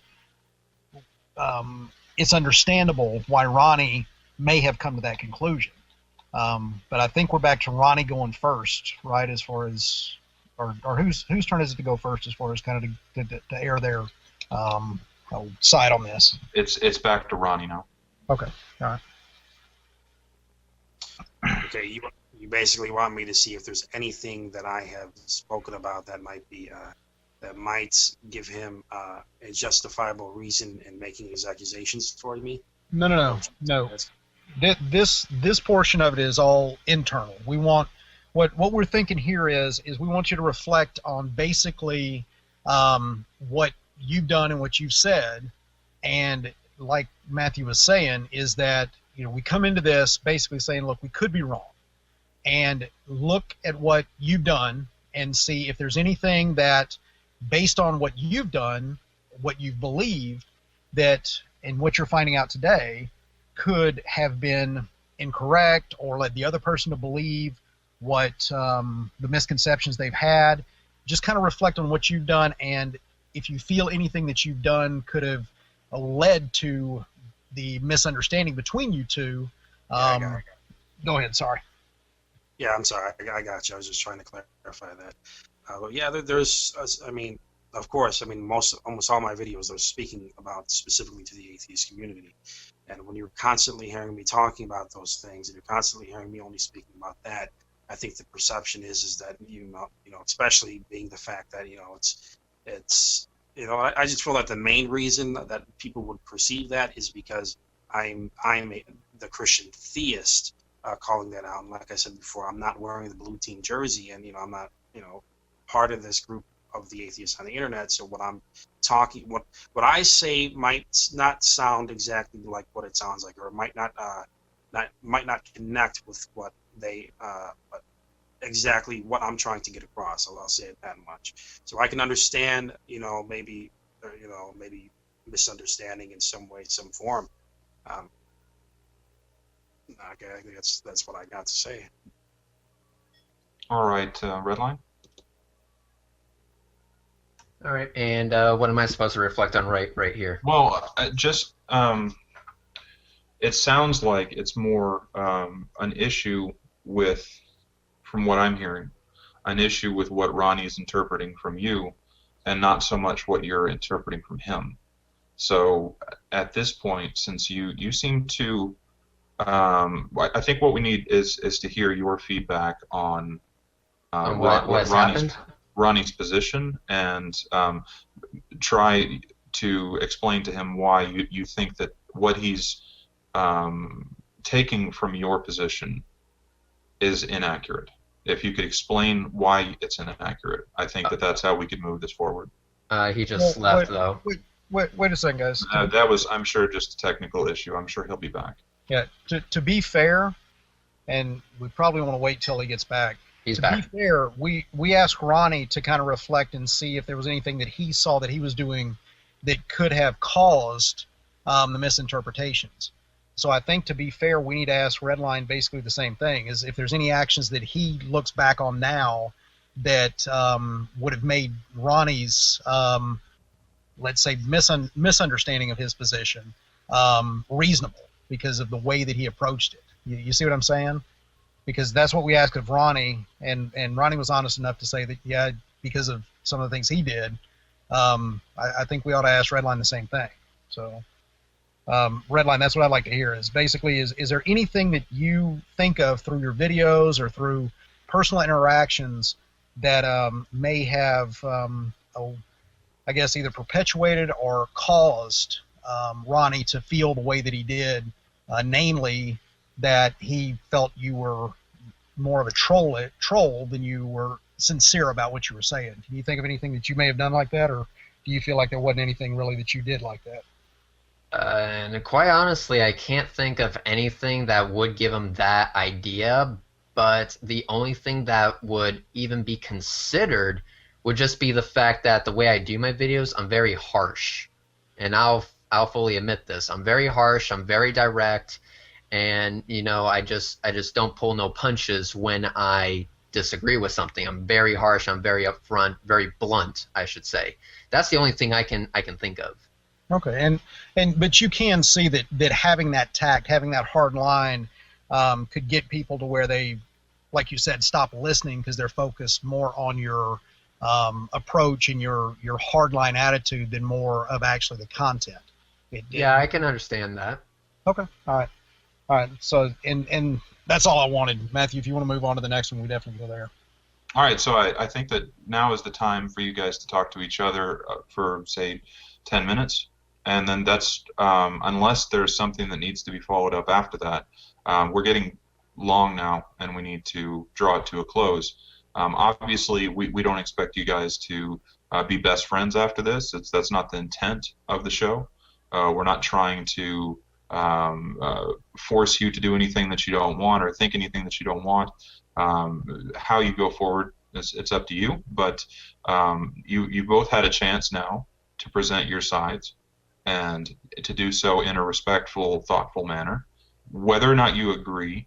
Speaker 2: it's understandable why Ronnie may have come to that conclusion. But I think we're back to Ronnie going first, right? As far as, or whose turn is it to go first, as far as kind of to air their side on this?
Speaker 1: It's back to Ronnie now.
Speaker 2: Okay, all right.
Speaker 4: Okay, you basically want me to see if there's anything that I have spoken about that might be that might give him a justifiable reason in making his accusations toward me.
Speaker 2: No. This portion of it is all internal. We want what we're thinking here is we want you to reflect on basically what you've done and what you've said, and like Matthew was saying, is that we come into this basically saying, look, we could be wrong, and look at what you've done and see if there's anything that, based on what you've done, what you've believed, that and what you're finding out today could have been incorrect or led the other person to believe what the misconceptions they've had. Just kind of reflect on what you've done, and if you feel anything that you've done could have led to the misunderstanding between you two. Go ahead, sorry.
Speaker 4: Yeah, I'm sorry. I got you. I was just trying to clarify that. But yeah, there's, I mean, of course, I mean, almost all my videos are speaking about specifically to the atheist community. And when you're constantly hearing me talking about those things, and you're constantly hearing me only speaking about that, I think the perception is that especially being the fact that it's I just feel that the main reason that people would perceive that is because I'm the Christian theist, calling that out. And like I said before, I'm not wearing the blue team jersey, and I'm not part of this group of the atheists on the internet. So what I'm talking, what I say might not sound exactly like what it sounds like, or it might not connect with what they but exactly what I'm trying to get across. So I'll say it that much. So I can understand, maybe misunderstanding in some way, some form. Okay, I think that's what I got to say.
Speaker 1: All right, Redline.
Speaker 3: All right, and what am I supposed to reflect on right here?
Speaker 1: Well, it sounds like it's more an issue with, from what I'm hearing, an issue with what Ronnie is interpreting from you, and not so much what you're interpreting from him. So at this point, since you seem to, I think what we need is to hear your feedback on what Ronnie's position, and try to explain to him why you think that what he's taking from your position is inaccurate. If you could explain why it's inaccurate, I think that's how we could move this forward.
Speaker 3: He just left, though.
Speaker 2: Wait a second, guys.
Speaker 1: That was, I'm sure, just a technical issue. I'm sure he'll be back.
Speaker 2: Yeah, to be fair, and we probably want to wait till he gets back.
Speaker 3: He's
Speaker 2: to
Speaker 3: back.
Speaker 2: be fair, we asked Ronnie to kind of reflect and see if there was anything that he saw that he was doing that could have caused the misinterpretations. So I think, to be fair, we need to ask Redline basically the same thing: is if there's any actions that he looks back on now that would have made Ronnie's, let's say, misunderstanding of his position reasonable because of the way that he approached it. You see what I'm saying? Because that's what we asked of Ronnie, and Ronnie was honest enough to say that, yeah, because of some of the things he did, I think we ought to ask Redline the same thing. So, Redline, that's what I'd like to hear, is basically, is there anything that you think of through your videos or through personal interactions that may have, I guess, either perpetuated or caused Ronnie to feel the way that he did, namely that he felt you were more of a troll than you were sincere about what you were saying? Can you think of anything that you may have done like that, or do you feel like there wasn't anything really that you did like that?
Speaker 3: And quite honestly, I can't think of anything that would give him that idea, but the only thing that would even be considered would just be the fact that the way I do my videos, I'm very harsh. And I'll fully admit this. I'm very harsh, I'm very direct, and I just don't pull no punches when I disagree with something. I'm very harsh, I'm very upfront, very blunt, I should say. That's the only thing I can think of.
Speaker 2: Okay, but you can see that having that tact, having that hard line, could get people to where they, like you said, stop listening because they're focused more on your approach and your hardline attitude than more of actually the content.
Speaker 3: Yeah, I can understand that.
Speaker 2: Okay, all right. So, and that's all I wanted, Matthew. If you want to move on to the next one, we definitely go there.
Speaker 1: All right, so I think that now is the time for you guys to talk to each other for, say, 10 minutes. And then that's, unless there's something that needs to be followed up after that, we're getting long now, and we need to draw it to a close. Obviously, we don't expect you guys to be best friends after this. That's not the intent of the show. We're not trying to force you to do anything that you don't want or think anything that you don't want. How you go forward, it's up to you. But you both had a chance now to present your sides, and to do so in a respectful, thoughtful manner. Whether or not you agree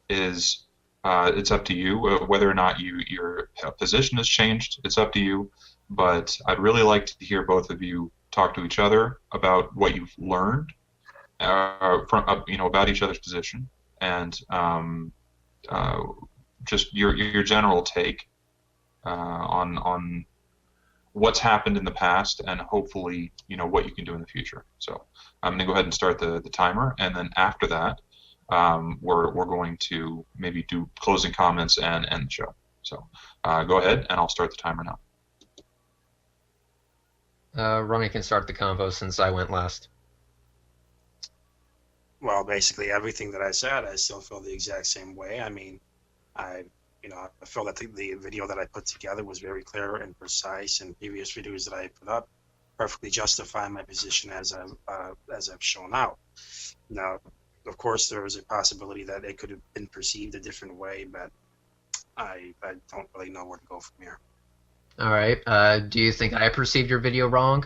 Speaker 1: is it's up to you. Whether or not your position has changed, it's up to you. But I'd really like to hear both of you talk to each other about what you've learned about each other's position, and just your general take on what's happened in the past, and hopefully what you can do in the future. So I'm going to go ahead and start the timer, and then after that we're going to maybe do closing comments and end the show. So go ahead, and I'll start the timer now.
Speaker 3: Ronnie can start the convo since I went last.
Speaker 4: Well, basically everything that I said, I still feel the exact same way. I mean, I feel that the video that I put together was very clear and precise, and previous videos that I put up perfectly justify my position as I've shown out. Now, of course, there is a possibility that it could have been perceived a different way, but I don't really know where to go from here.
Speaker 3: All right. Do you think I perceived your video wrong?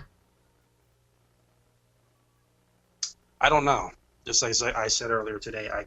Speaker 4: I don't know. Just like I said earlier today, I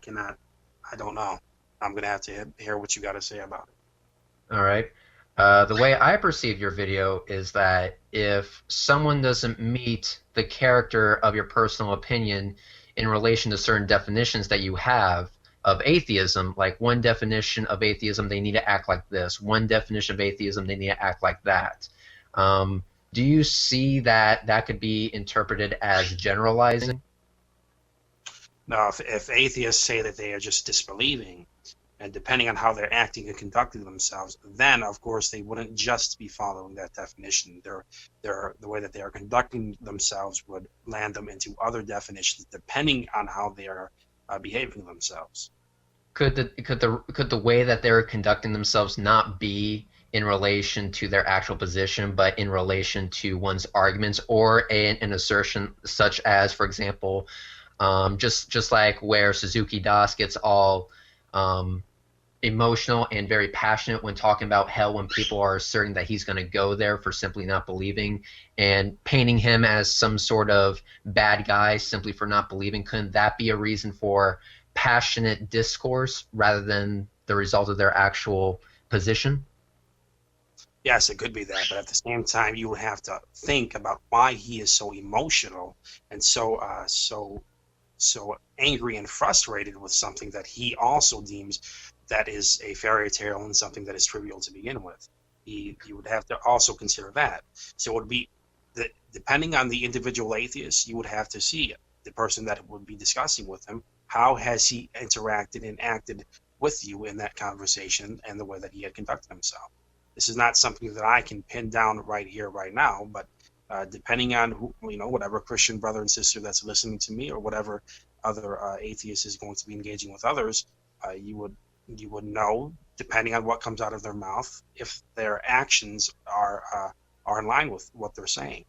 Speaker 4: don't know. I'm going to have to hear what you got to say about it.
Speaker 3: All right. The way I perceive your video is that if someone doesn't meet the character of your personal opinion in relation to certain definitions that you have of atheism, like one definition of atheism, they need to act like this. One definition of atheism, they need to act like that. Do you see that could be interpreted as generalizing?
Speaker 4: Now, if atheists say that they are just disbelieving, and depending on how they're acting and conducting themselves, then of course they wouldn't just be following that definition. The way that they are conducting themselves would land them into other definitions depending on how they are behaving themselves.
Speaker 3: Could the way that they're conducting themselves not be in relation to their actual position, but in relation to one's arguments or an assertion such as, for example, just like where Suzuki Das gets all emotional and very passionate when talking about hell when people are asserting that he's going to go there for simply not believing and painting him as some sort of bad guy simply for not believing. Couldn't that be a reason for passionate discourse rather than the result of their actual position?
Speaker 4: Yes, it could be that, but at the same time, you would have to think about why he is so emotional and so angry and frustrated with something that he also deems that is a fairy tale and something that is trivial to begin with. You would have to also consider that. So it would be that depending on the individual atheist, you would have to see the person that would be discussing with him. How has he interacted and acted with you in that conversation and the way that he had conducted himself? This is not something that I can pin down right here, right now, but depending on who, whatever Christian brother and sister that's listening to me or whatever other atheist is going to be engaging with others, you would know, depending on what comes out of their mouth, if their actions are in line with what they're saying.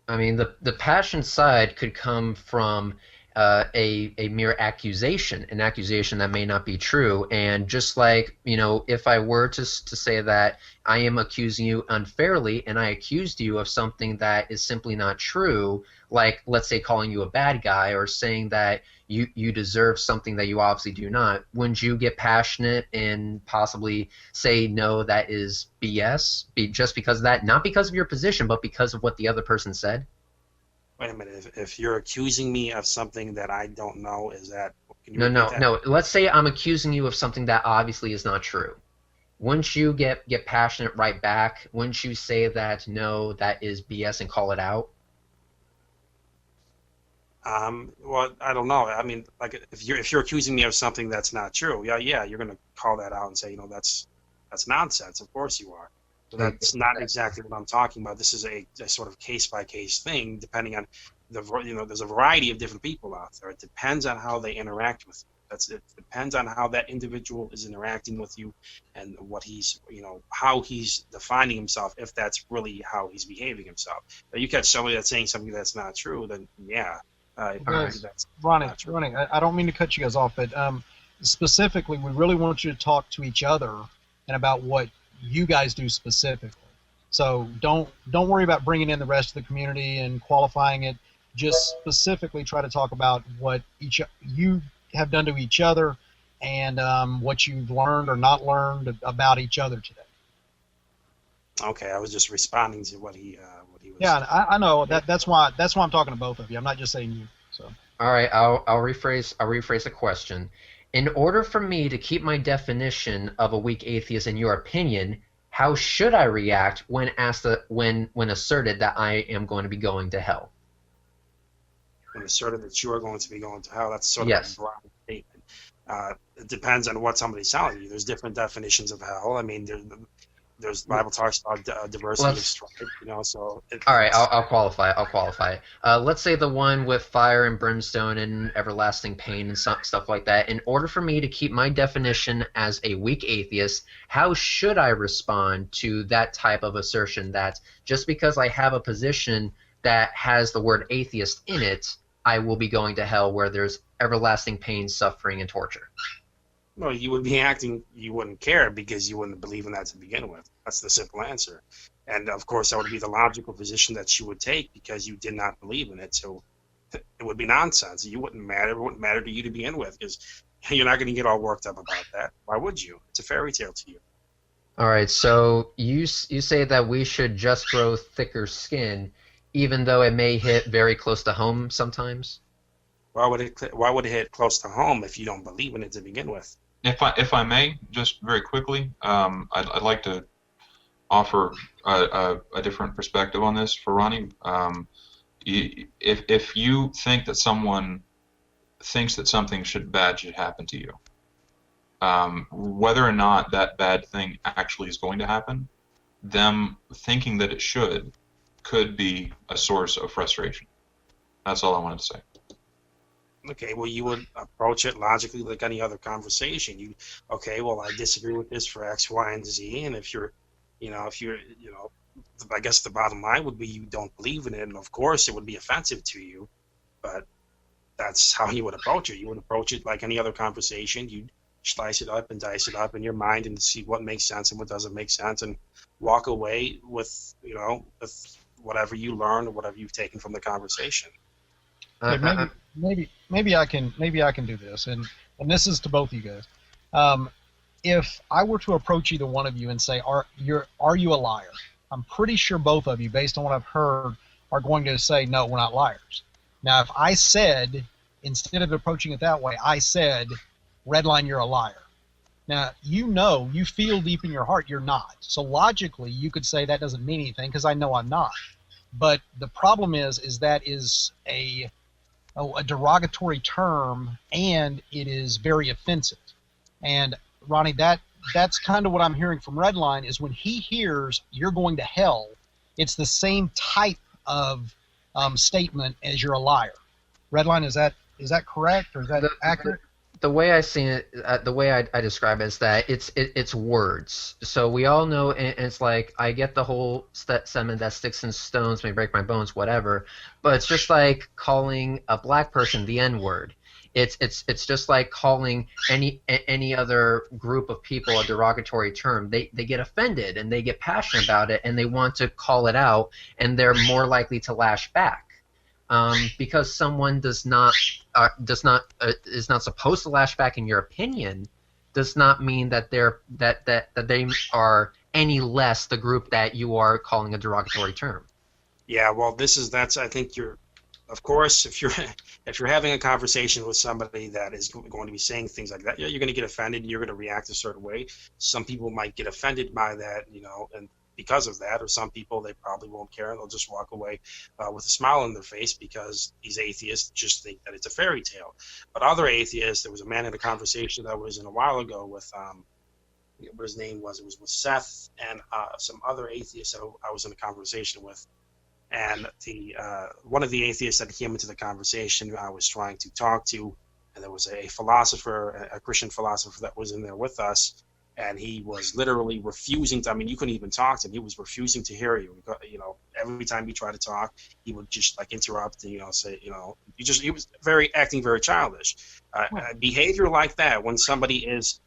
Speaker 3: I mean, the passion side could come from a mere accusation, an accusation that may not be true. And just like, if I were to say that I am accusing you unfairly and I accused you of something that is simply not true, like, let's say, calling you a bad guy or saying that you deserve something that you obviously do not, wouldn't you get passionate and possibly say, no, that is BS, just because of that? Not because of your position, but because of what the other person said?
Speaker 4: Wait a minute. If you're accusing me of something that I don't know, is that? Can you
Speaker 3: No,
Speaker 4: repeat
Speaker 3: no,
Speaker 4: that?
Speaker 3: no. Let's say I'm accusing you of something that obviously is not true. Wouldn't you get passionate right back? Wouldn't you say that, no, that is BS and call it out?
Speaker 4: Well, I don't know. I mean, like if you're accusing me of something that's not true, yeah, you're gonna call that out and say, that's nonsense. Of course you are. But that's not exactly what I'm talking about. This is a sort of case by case thing, depending on there's a variety of different people out there. It depends on how they interact with you. It depends on how that individual is interacting with you and what he's, how he's defining himself, if that's really how he's behaving himself. If you catch somebody that's saying something that's not true, then yeah.
Speaker 2: Guys,
Speaker 4: That's
Speaker 2: Ronnie,
Speaker 4: not true.
Speaker 2: I don't mean to cut you guys off, but specifically, we really want you to talk to each other and about what you guys do specifically. So don't worry about bringing in the rest of the community and qualifying it. Just specifically try to talk about what you have done to each other and what you've learned or not learned about each other today.
Speaker 4: Okay, I was just responding to what he was.
Speaker 2: Yeah, I know that's why I'm talking to both of you. I'm not just saying you. So.
Speaker 3: All right, I'll rephrase the question. In order for me to keep my definition of a weak atheist in your opinion, how should I react when asked when asserted that I am going to be going to hell?
Speaker 4: When asserted that you are going to be going to hell, that's sort of
Speaker 3: Yes.
Speaker 4: a broad statement. It depends on what somebody's telling you. There's different definitions of hell. I mean, there's Bible talks about diversity of strife, so.
Speaker 3: All right, I'll qualify it. Let's say the one with fire and brimstone and everlasting pain and stuff like that. In order for me to keep my definition as a weak atheist, how should I respond to that type of assertion that just because I have a position that has the word atheist in it, I will be going to hell where there's everlasting pain, suffering, and torture?
Speaker 4: Well, you would be acting, you wouldn't care because you wouldn't believe in that to begin with. That's the simple answer. And of course, that would be the logical position that you would take because you did not believe in it. So it would be nonsense. It wouldn't matter to you to begin with because you're not going to get all worked up about that. Why would you? It's a fairy tale to you.
Speaker 3: All right, so you say that we should just grow thicker skin, even though it may hit very close to home sometimes?
Speaker 4: Why would it hit close to home if you don't believe in it to begin with?
Speaker 1: If I may, just very quickly, I'd like to offer a different perspective on this for Ronnie. If you think that someone thinks that something bad should happen to you, whether or not that bad thing actually is going to happen, them thinking that it could be a source of frustration. That's all I wanted to say.
Speaker 4: Okay, well, you would approach it logically like any other conversation. I disagree with this for X, Y, and Z, and if you're If you're, I guess the bottom line would be you don't believe in it, and of course it would be offensive to you, but that's how you would approach it. You would approach it like any other conversation. You'd slice it up and dice it up in your mind and see what makes sense and what doesn't make sense, and walk away with, with whatever you learn or whatever you've taken from the conversation.
Speaker 2: Maybe I can do this, and this is to both of you guys. If I were to approach either one of you and say, are you a liar? I'm pretty sure both of you, based on what I've heard, are going to say, no, we're not liars. Now, if I said, instead of approaching it that way, I said, Redline, you're a liar. Now, you feel deep in your heart you're not. So logically, you could say that doesn't mean anything because I know I'm not. But the problem is that is a derogatory term, and it is very offensive. And Ronnie, that's kind of what I'm hearing from Redline is when he hears you're going to hell, it's the same type of statement as you're a liar. Redline, is that correct, or is that accurate?
Speaker 3: The way I see it, the way I describe it is that it's words. So we all know, and it's like I get the whole sentiment that sticks and stones may break my bones, whatever. But it's just like calling a black person the N-word. It's just like calling any other group of people a derogatory term. They get offended and they get passionate about it and they want to call it out, and they're more likely to lash back. Because someone is not supposed to lash back in your opinion, does not mean that they are any less the group that you are calling a derogatory term.
Speaker 4: Yeah, well, that's I think of course, if you're having a conversation with somebody that is going to be saying things like that, you're going to get offended and you're going to react a certain way. Some people might get offended by that, and because of that, or some people, they probably won't care and they'll just walk away with a smile on their face because these atheists just think that it's a fairy tale. But other atheists, there was a man in a conversation that I was in a while ago with, I forget what his name was. It was with Seth and some other atheists that I was in a conversation with. And one of the atheists that came into the conversation I was trying to talk to, and there was a philosopher, a Christian philosopher that was in there with us, and he was literally refusing to, you couldn't even talk to him. He was refusing to hear you. Every time you try to talk, he would just like interrupt and, say, he was acting very childish. Behavior like that, when somebody's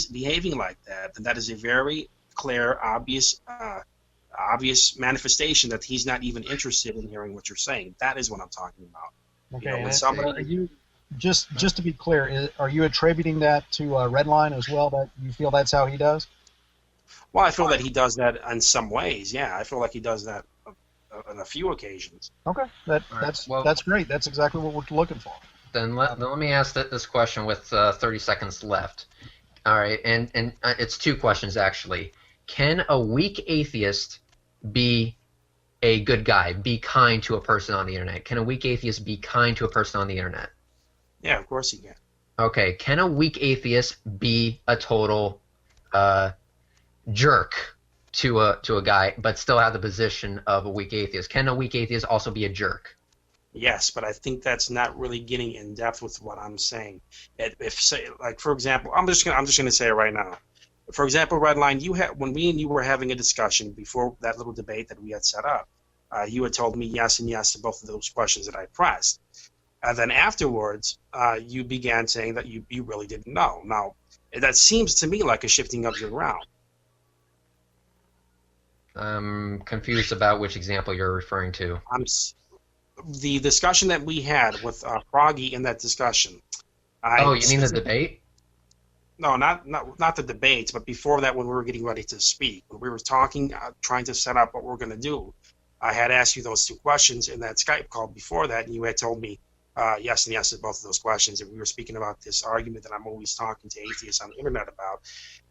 Speaker 4: behaving like that, then that is a very clear, obvious manifestation that he's not even interested in hearing what you're saying. That is what I'm talking about.
Speaker 2: Okay. When somebody, Just to be clear, are you attributing that to Redline as well, that you feel that's how he does?
Speaker 4: Well, I feel that he does that in some ways, yeah. I feel like he does that on a few occasions.
Speaker 2: Okay, that's great. That's exactly what we're looking for.
Speaker 3: Then let me ask this question with 30 seconds left. All right, and it's two questions, actually. Can a weak atheist be a good guy, be kind to a person on the internet? Can a weak atheist be kind to a person on the internet?
Speaker 4: Yeah, of course he can.
Speaker 3: Okay, can a weak atheist be a total jerk to a guy, but still have the position of a weak atheist? Can a weak atheist also be a jerk?
Speaker 4: Yes, but I think that's not really getting in depth with what I'm saying. For example, I'm just gonna say it right now. For example, Redline, when we and you were having a discussion before that little debate that we had set up, you had told me yes and yes to both of those questions that I pressed. And then afterwards, you began saying that you really didn't know. Now, that seems to me like a shifting of your ground.
Speaker 3: I'm confused about which example you're referring to.
Speaker 4: The discussion that we had with Froggy in that discussion.
Speaker 3: You mean the debate?
Speaker 4: No, not the debates, but before that, when we were getting ready to speak, when we were talking, trying to set up what we're going to do, I had asked you those two questions in that Skype call before that, and you had told me yes and yes to both of those questions. And we were speaking about this argument that I'm always talking to atheists on the internet about,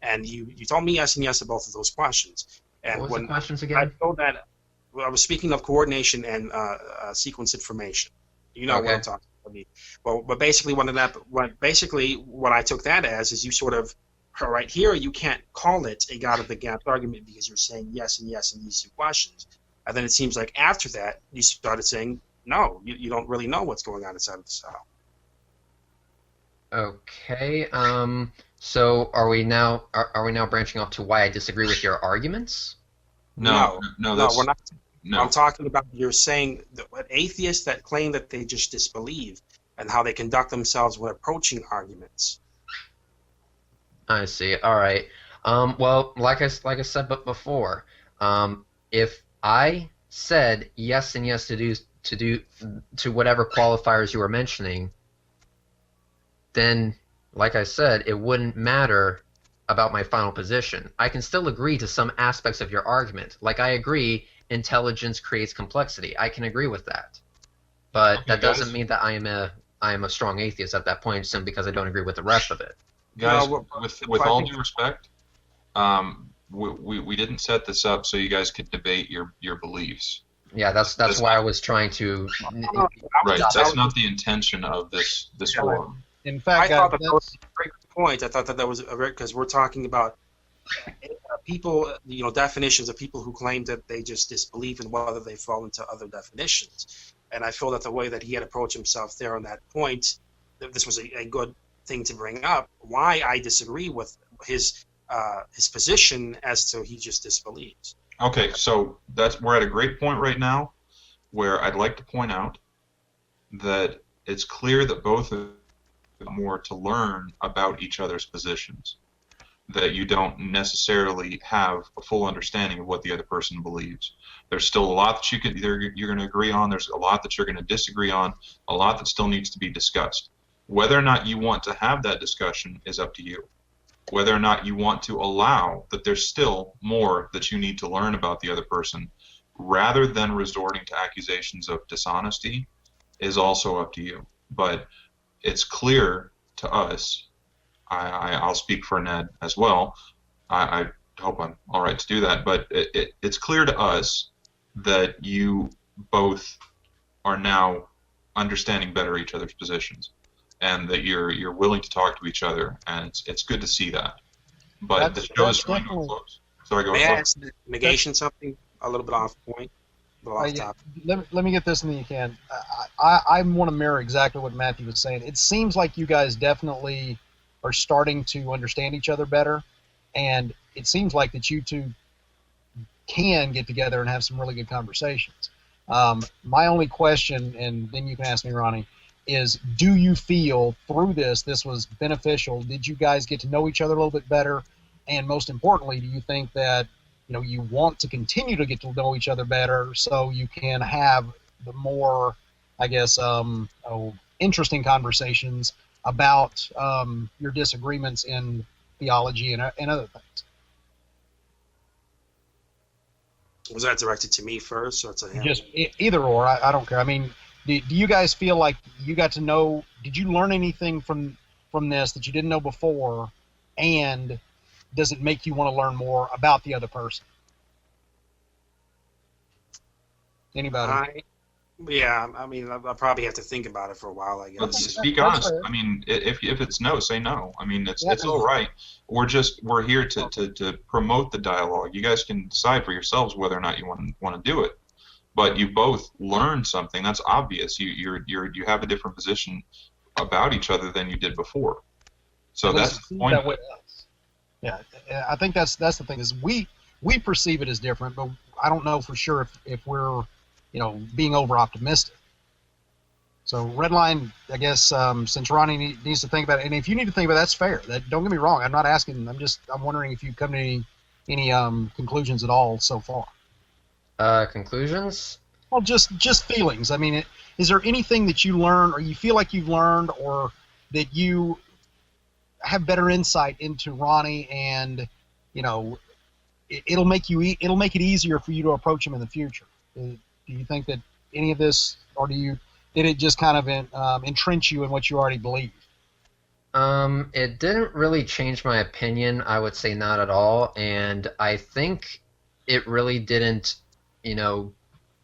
Speaker 4: and you told me yes and yes to both of those questions. And
Speaker 3: what was the questions again?
Speaker 4: I told that I was speaking of coordination and sequence information. You know what I'm talking about. Well, but basically, what I took that as is you sort of, right here, you can't call it a God of the Gaps argument because you're saying yes and yes in these two questions. And then it seems like after that, you started saying, no, you don't really know what's going on inside of the cell.
Speaker 3: Okay. So are we now branching off to why I disagree with your arguments?
Speaker 1: No,
Speaker 4: No, we're
Speaker 1: that's
Speaker 4: not. I'm
Speaker 1: no.
Speaker 4: talking about you're saying that atheists that claim that they just disbelieve and how they conduct themselves when approaching arguments.
Speaker 3: I see. All right. Well, like I said but before, if I said yes and yes to whatever qualifiers you were mentioning, then, like I said, it wouldn't matter about my final position. I can still agree to some aspects of your argument. Like I agree, intelligence creates complexity. I can agree with that, but
Speaker 1: Okay,
Speaker 3: that doesn't
Speaker 1: guys.
Speaker 3: mean that I am a strong atheist at that point simply because I don't agree with the rest of it.
Speaker 1: Guys, with
Speaker 4: I
Speaker 1: all
Speaker 4: think
Speaker 1: due respect, we didn't set this up so you guys could debate your beliefs.
Speaker 3: Yeah, that's
Speaker 1: That's
Speaker 3: why I
Speaker 1: not
Speaker 3: was trying to.
Speaker 4: no,
Speaker 1: right.
Speaker 4: I
Speaker 1: That's
Speaker 4: was
Speaker 1: not the intention of this
Speaker 4: yeah,
Speaker 1: forum.
Speaker 2: In
Speaker 4: I
Speaker 2: fact, guys,
Speaker 4: thought that was
Speaker 2: that's
Speaker 4: a great point. I thought that was because we're talking about people, definitions of people who claim that they just disbelieve in whether they fall into other definitions. And I feel that the way that he had approached himself there on that point, this was a good thing to bring up. Why I disagree with his position as to he just disbelieves.
Speaker 1: Okay, so we're at a great point right now where I'd like to point out that it's clear that both of you have more to learn about each other's positions, that you don't necessarily have a full understanding of what the other person believes. There's still a lot that you're going to agree on. There's a lot that you're going to disagree on. A lot that still needs to be discussed. Whether or not you want to have that discussion is up to you. Whether or not you want to allow that there's still more that you need to learn about the other person, rather than resorting to accusations of dishonesty, is also up to you. But it's clear to us. I'll speak for Ned as well. I hope I'm all right to do that. But it's clear to us that you both are now understanding better each other's positions, and that you're willing to talk to each other, and it's good to see that. But the show is going to
Speaker 2: definitely.
Speaker 1: close. Sorry, go
Speaker 4: May I
Speaker 1: ahead.
Speaker 4: ask negation something a little bit off point, a little off
Speaker 2: Yeah,
Speaker 4: topic?
Speaker 2: let me get this, and then you can. I want to mirror exactly what Matthew was saying. It seems like you guys definitely are starting to understand each other better, and it seems like that you two can get together and have some really good conversations. My only question, and then you can ask me, Ronnie, is do you feel through this was beneficial? Did you guys get to know each other a little bit better? And most importantly, do you think that you want to continue to get to know each other better so you can have the more, I guess, interesting conversations about your disagreements in theology and other things?
Speaker 4: Was that directed to me first or to him?
Speaker 2: Just either or, I don't care. I mean, do you guys feel like you got to know? Did you learn anything from this that you didn't know before? And does it make you want to learn more about the other person? Anybody?
Speaker 4: Yeah, I mean, I'll probably have to think about it for a while, I
Speaker 1: But
Speaker 4: guess.
Speaker 1: speak
Speaker 2: That's
Speaker 1: honest.
Speaker 2: fair.
Speaker 1: I mean, if it's no, say no. I mean, it's
Speaker 2: Yeah.
Speaker 1: all right. We're here to promote the dialogue. You guys can decide for yourselves whether or not you want to do it. But you both learned something. That's obvious. You have a different position about each other than you did before. So
Speaker 2: At least
Speaker 1: that's
Speaker 2: it
Speaker 1: the
Speaker 2: seems
Speaker 1: point
Speaker 2: that
Speaker 1: of
Speaker 2: way
Speaker 1: it.
Speaker 2: to us. Yeah, I think that's the thing is we perceive it as different, but I don't know for sure if we're being over optimistic. So Redline, I guess, since Ronnie needs to think about it, and if you need to think about it, that's fair. Don't get me wrong. I'm not asking. I'm wondering if you've come to any conclusions at all so far.
Speaker 3: Conclusions?
Speaker 2: Well, just feelings. I mean, is there anything that you learn, or you feel like you've learned, or that you have better insight into Ronnie, and it'll make it easier for you to approach him in the future? Do you think that any of this, or did it just kind of entrench you in what you already believe?
Speaker 3: It didn't really change my opinion. I would say not at all, and I think it really didn't,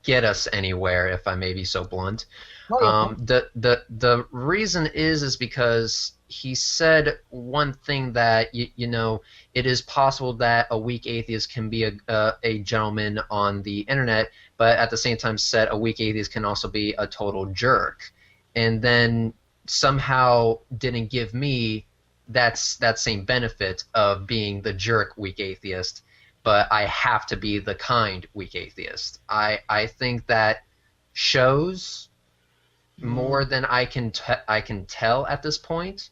Speaker 3: get us anywhere, if I may be so blunt.
Speaker 2: Oh, yeah.
Speaker 3: The reason is because he said one thing that it is possible that a weak atheist can be a gentleman on the internet, but at the same time said a weak atheist can also be a total jerk, and then somehow didn't give me that's that same benefit of being the jerk weak atheist, but I have to be the kind weak atheist. I think that shows more than I can tell at this point,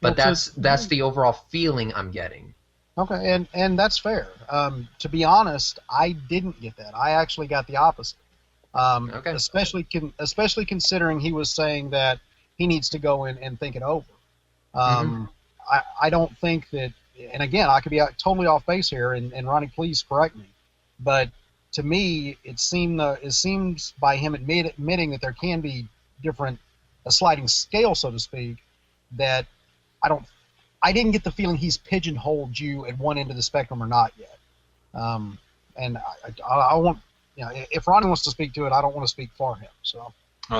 Speaker 3: but
Speaker 2: Well,
Speaker 3: that's the overall feeling I'm getting.
Speaker 2: okay, and that's fair. To be honest, I didn't get that. I actually got the opposite.
Speaker 3: Okay.
Speaker 2: Especially considering he was saying that he needs to go in and think it over. I don't think that, and again, I could be totally off base here, and Ronnie, please correct me, but to me, it seems by him admitting that there can be a sliding scale, so to speak, that I didn't get the feeling he's pigeonholed you at one end of the spectrum or not yet. And I want, if Ronnie wants to speak to it, I don't want to speak for him. So.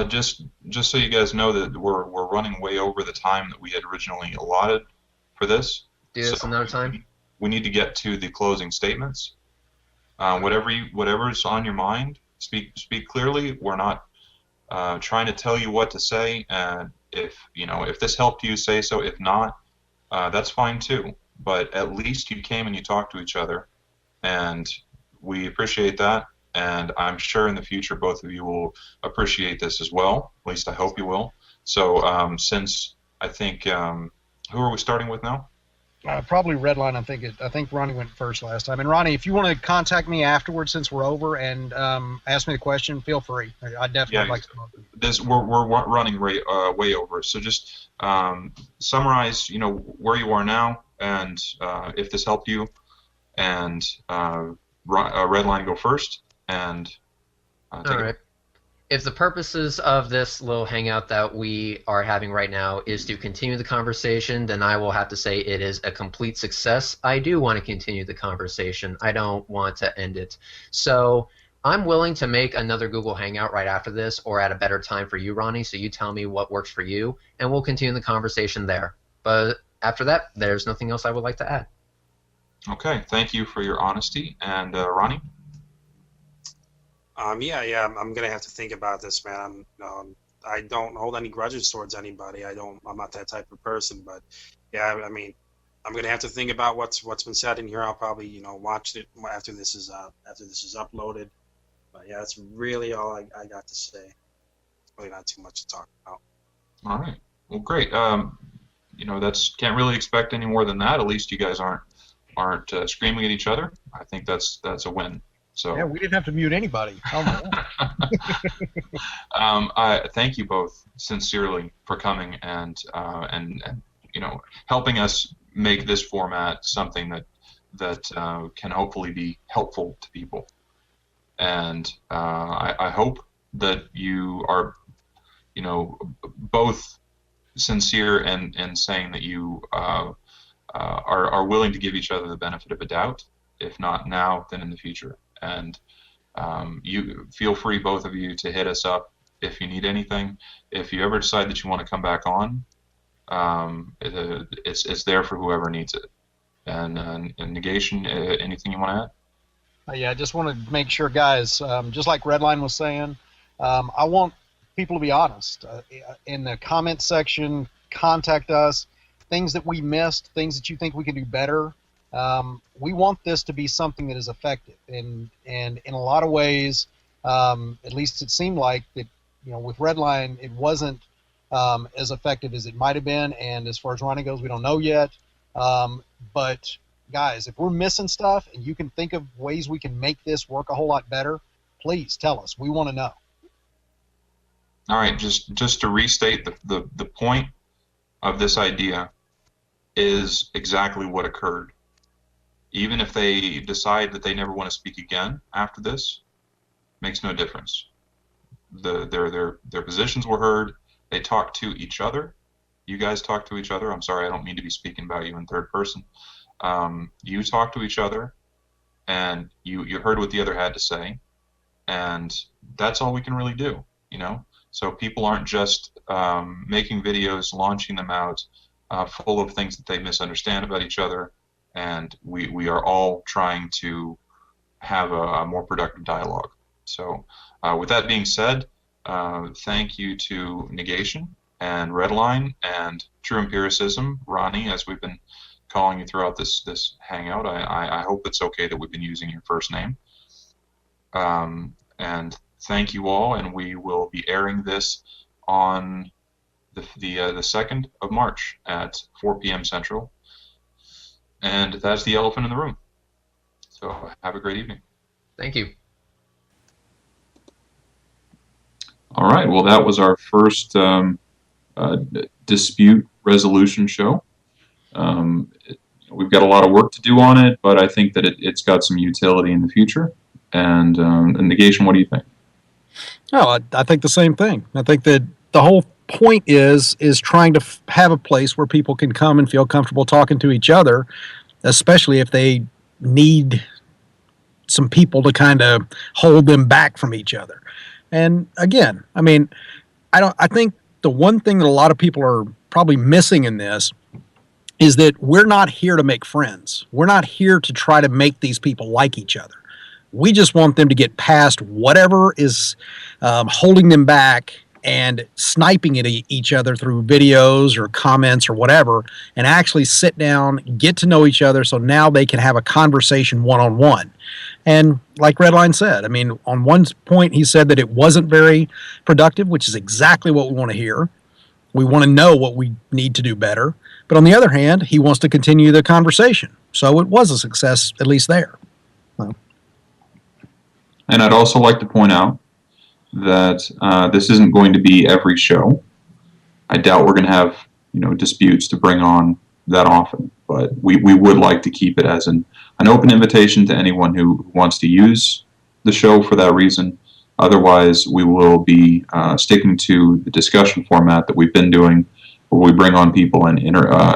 Speaker 1: Just so you guys know that we're running way over the time that we had originally allotted for this.
Speaker 3: Do this another time.
Speaker 1: We need to get to the closing statements. Whatever's on your mind, speak clearly. We're not trying to tell you what to say, and if this helped you, say so. If not, that's fine too. But at least you came and you talked to each other, and we appreciate that. And I'm sure in the future both of you will appreciate this as well. At least I hope you will. So since I think, who are we starting with now?
Speaker 2: Probably Redline. I think Ronnie went first last time. And Ronnie, if you want to contact me afterwards since we're over and ask me the question, feel free. I definitely like to talk to you.
Speaker 1: We're running way over. So just summarize, where you are now, and if this helped you, and Redline go first. And
Speaker 3: all right. If the purposes of this little hangout that we are having right now is to continue the conversation, then I will have to say it is a complete success. I do want to continue the conversation. I don't want to end it. So I'm willing to make another Google Hangout right after this, or at a better time for you, Ronnie, so you tell me what works for you, and we'll continue the conversation there. But after that, there's nothing else I would like to add.
Speaker 1: Okay. Thank you for your honesty. And Ronnie?
Speaker 4: Yeah, I'm gonna have to think about this, man. I don't hold any grudges towards anybody. I'm not that type of person. But yeah, I mean, I'm gonna have to think about what's been said in here. I'll probably watch it after this is uploaded. But yeah, that's really all I got to say. Really not too much to talk about.
Speaker 1: All right. Well, great. That's can't really expect any more than that. At least you guys aren't screaming at each other. I think that's a win. So
Speaker 2: yeah, we didn't have to mute anybody. Oh my God.
Speaker 1: I thank you both sincerely for coming and helping us make this format something that can hopefully be helpful to people. And I hope that you are both sincere and saying that you are willing to give each other the benefit of a doubt, if not now, then in the future. And you feel free, both of you, to hit us up if you need anything. If you ever decide that you want to come back on, it's there for whoever needs it. And Negation, anything you want to add?
Speaker 2: Yeah, I just want to make sure, guys, just like Redline was saying, I want people to be honest. In the comment section, contact us. Things that we missed, things that you think we can do better. We want this to be something that is effective, and in a lot of ways, at least it seemed like that. With Redline, it wasn't as effective as it might have been, and as far as Ronnie goes, we don't know yet. But guys, if we're missing stuff and you can think of ways we can make this work a whole lot better, please tell us. We want to know.
Speaker 1: All right, just to restate the point of this idea is exactly what occurred. Even if they decide that they never want to speak again after this, makes no difference. Their positions were heard. They talked to each other. You guys talked to each other. I'm sorry, I don't mean to be speaking about you in third person. You talked to each other, and you heard what the other had to say, and that's all we can really do, So people aren't just making videos, launching them out, full of things that they misunderstand about each other, and we are all trying to have a more productive dialogue. So with that being said, thank you to Negation and Redline and True Empiricism. Ronnie, as we've been calling you throughout this hangout, I hope it's okay that we've been using your first name. And thank you all, and we will be airing this on the 2nd of March at 4 p.m. Central. And that's the elephant in the room. So have a great evening.
Speaker 3: Thank you.
Speaker 1: All right. Well, that was our first dispute resolution show. We've got a lot of work to do on it, but I think that it's got some utility in the future. And Negation, what do you think?
Speaker 2: Oh, I think the same thing. I think that the whole point is trying to have a place where people can come and feel comfortable talking to each other, especially if they need some people to kind of hold them back from each other. And again, I mean, I think the one thing that a lot of people are probably missing in this is that we're not here to make friends. We're not here to try to make these people like each other. We just want them to get past whatever is holding them back and sniping at each other through videos or comments or whatever, and actually sit down, get to know each other, so now they can have a conversation one-on-one. And like Redline said, I mean, on one point he said that it wasn't very productive, which is exactly what we want to hear. We want to know what we need to do better. But on the other hand, he wants to continue the conversation. So it was a success, at least there.
Speaker 1: And I'd also like to point out that this isn't going to be every show. I doubt we're going to have disputes to bring on that often, but we would like to keep it as an open invitation to anyone who wants to use the show for that reason. Otherwise, we will be sticking to the discussion format that we've been doing, where we bring on people and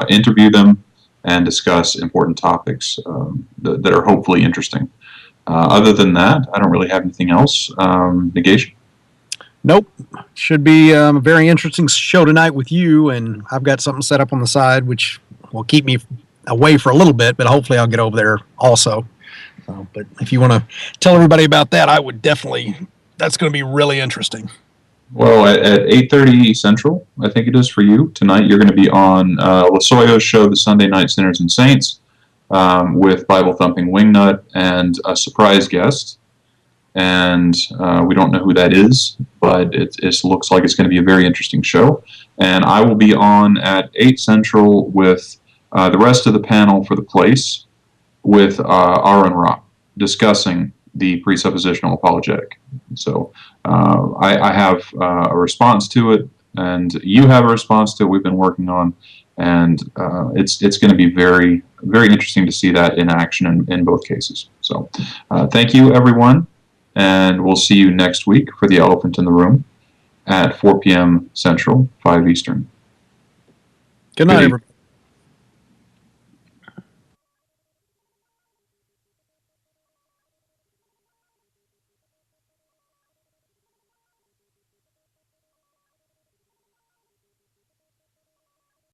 Speaker 1: interview them and discuss important topics that are hopefully interesting. Other than that, I don't really have anything else. Negation?
Speaker 2: Nope. Should be a very interesting show tonight with you, and I've got something set up on the side which will keep me away for a little bit, but hopefully I'll get over there also. But if you want to tell everybody about that, I would definitely. That's going to be really interesting.
Speaker 1: Well, at 8:30 Central, I think it is for you tonight. You're going to be on Lasoyo's show, The Sunday Night Sinners and Saints, with Bible Thumping Wingnut and a surprise guest. And we don't know who that is, but it looks like it's going to be a very interesting show. And I will be on at 8 Central with the rest of the panel for The Place with Aaron Rock discussing the presuppositional apologetic. So I have a response to it, and you have a response to it we've been working on, and it's going to be very, very interesting to see that in action in both cases. So thank you, everyone, and we'll see you next week for the Elephant in the Room at 4 p.m. Central, 5 Eastern.
Speaker 2: Good night, everybody.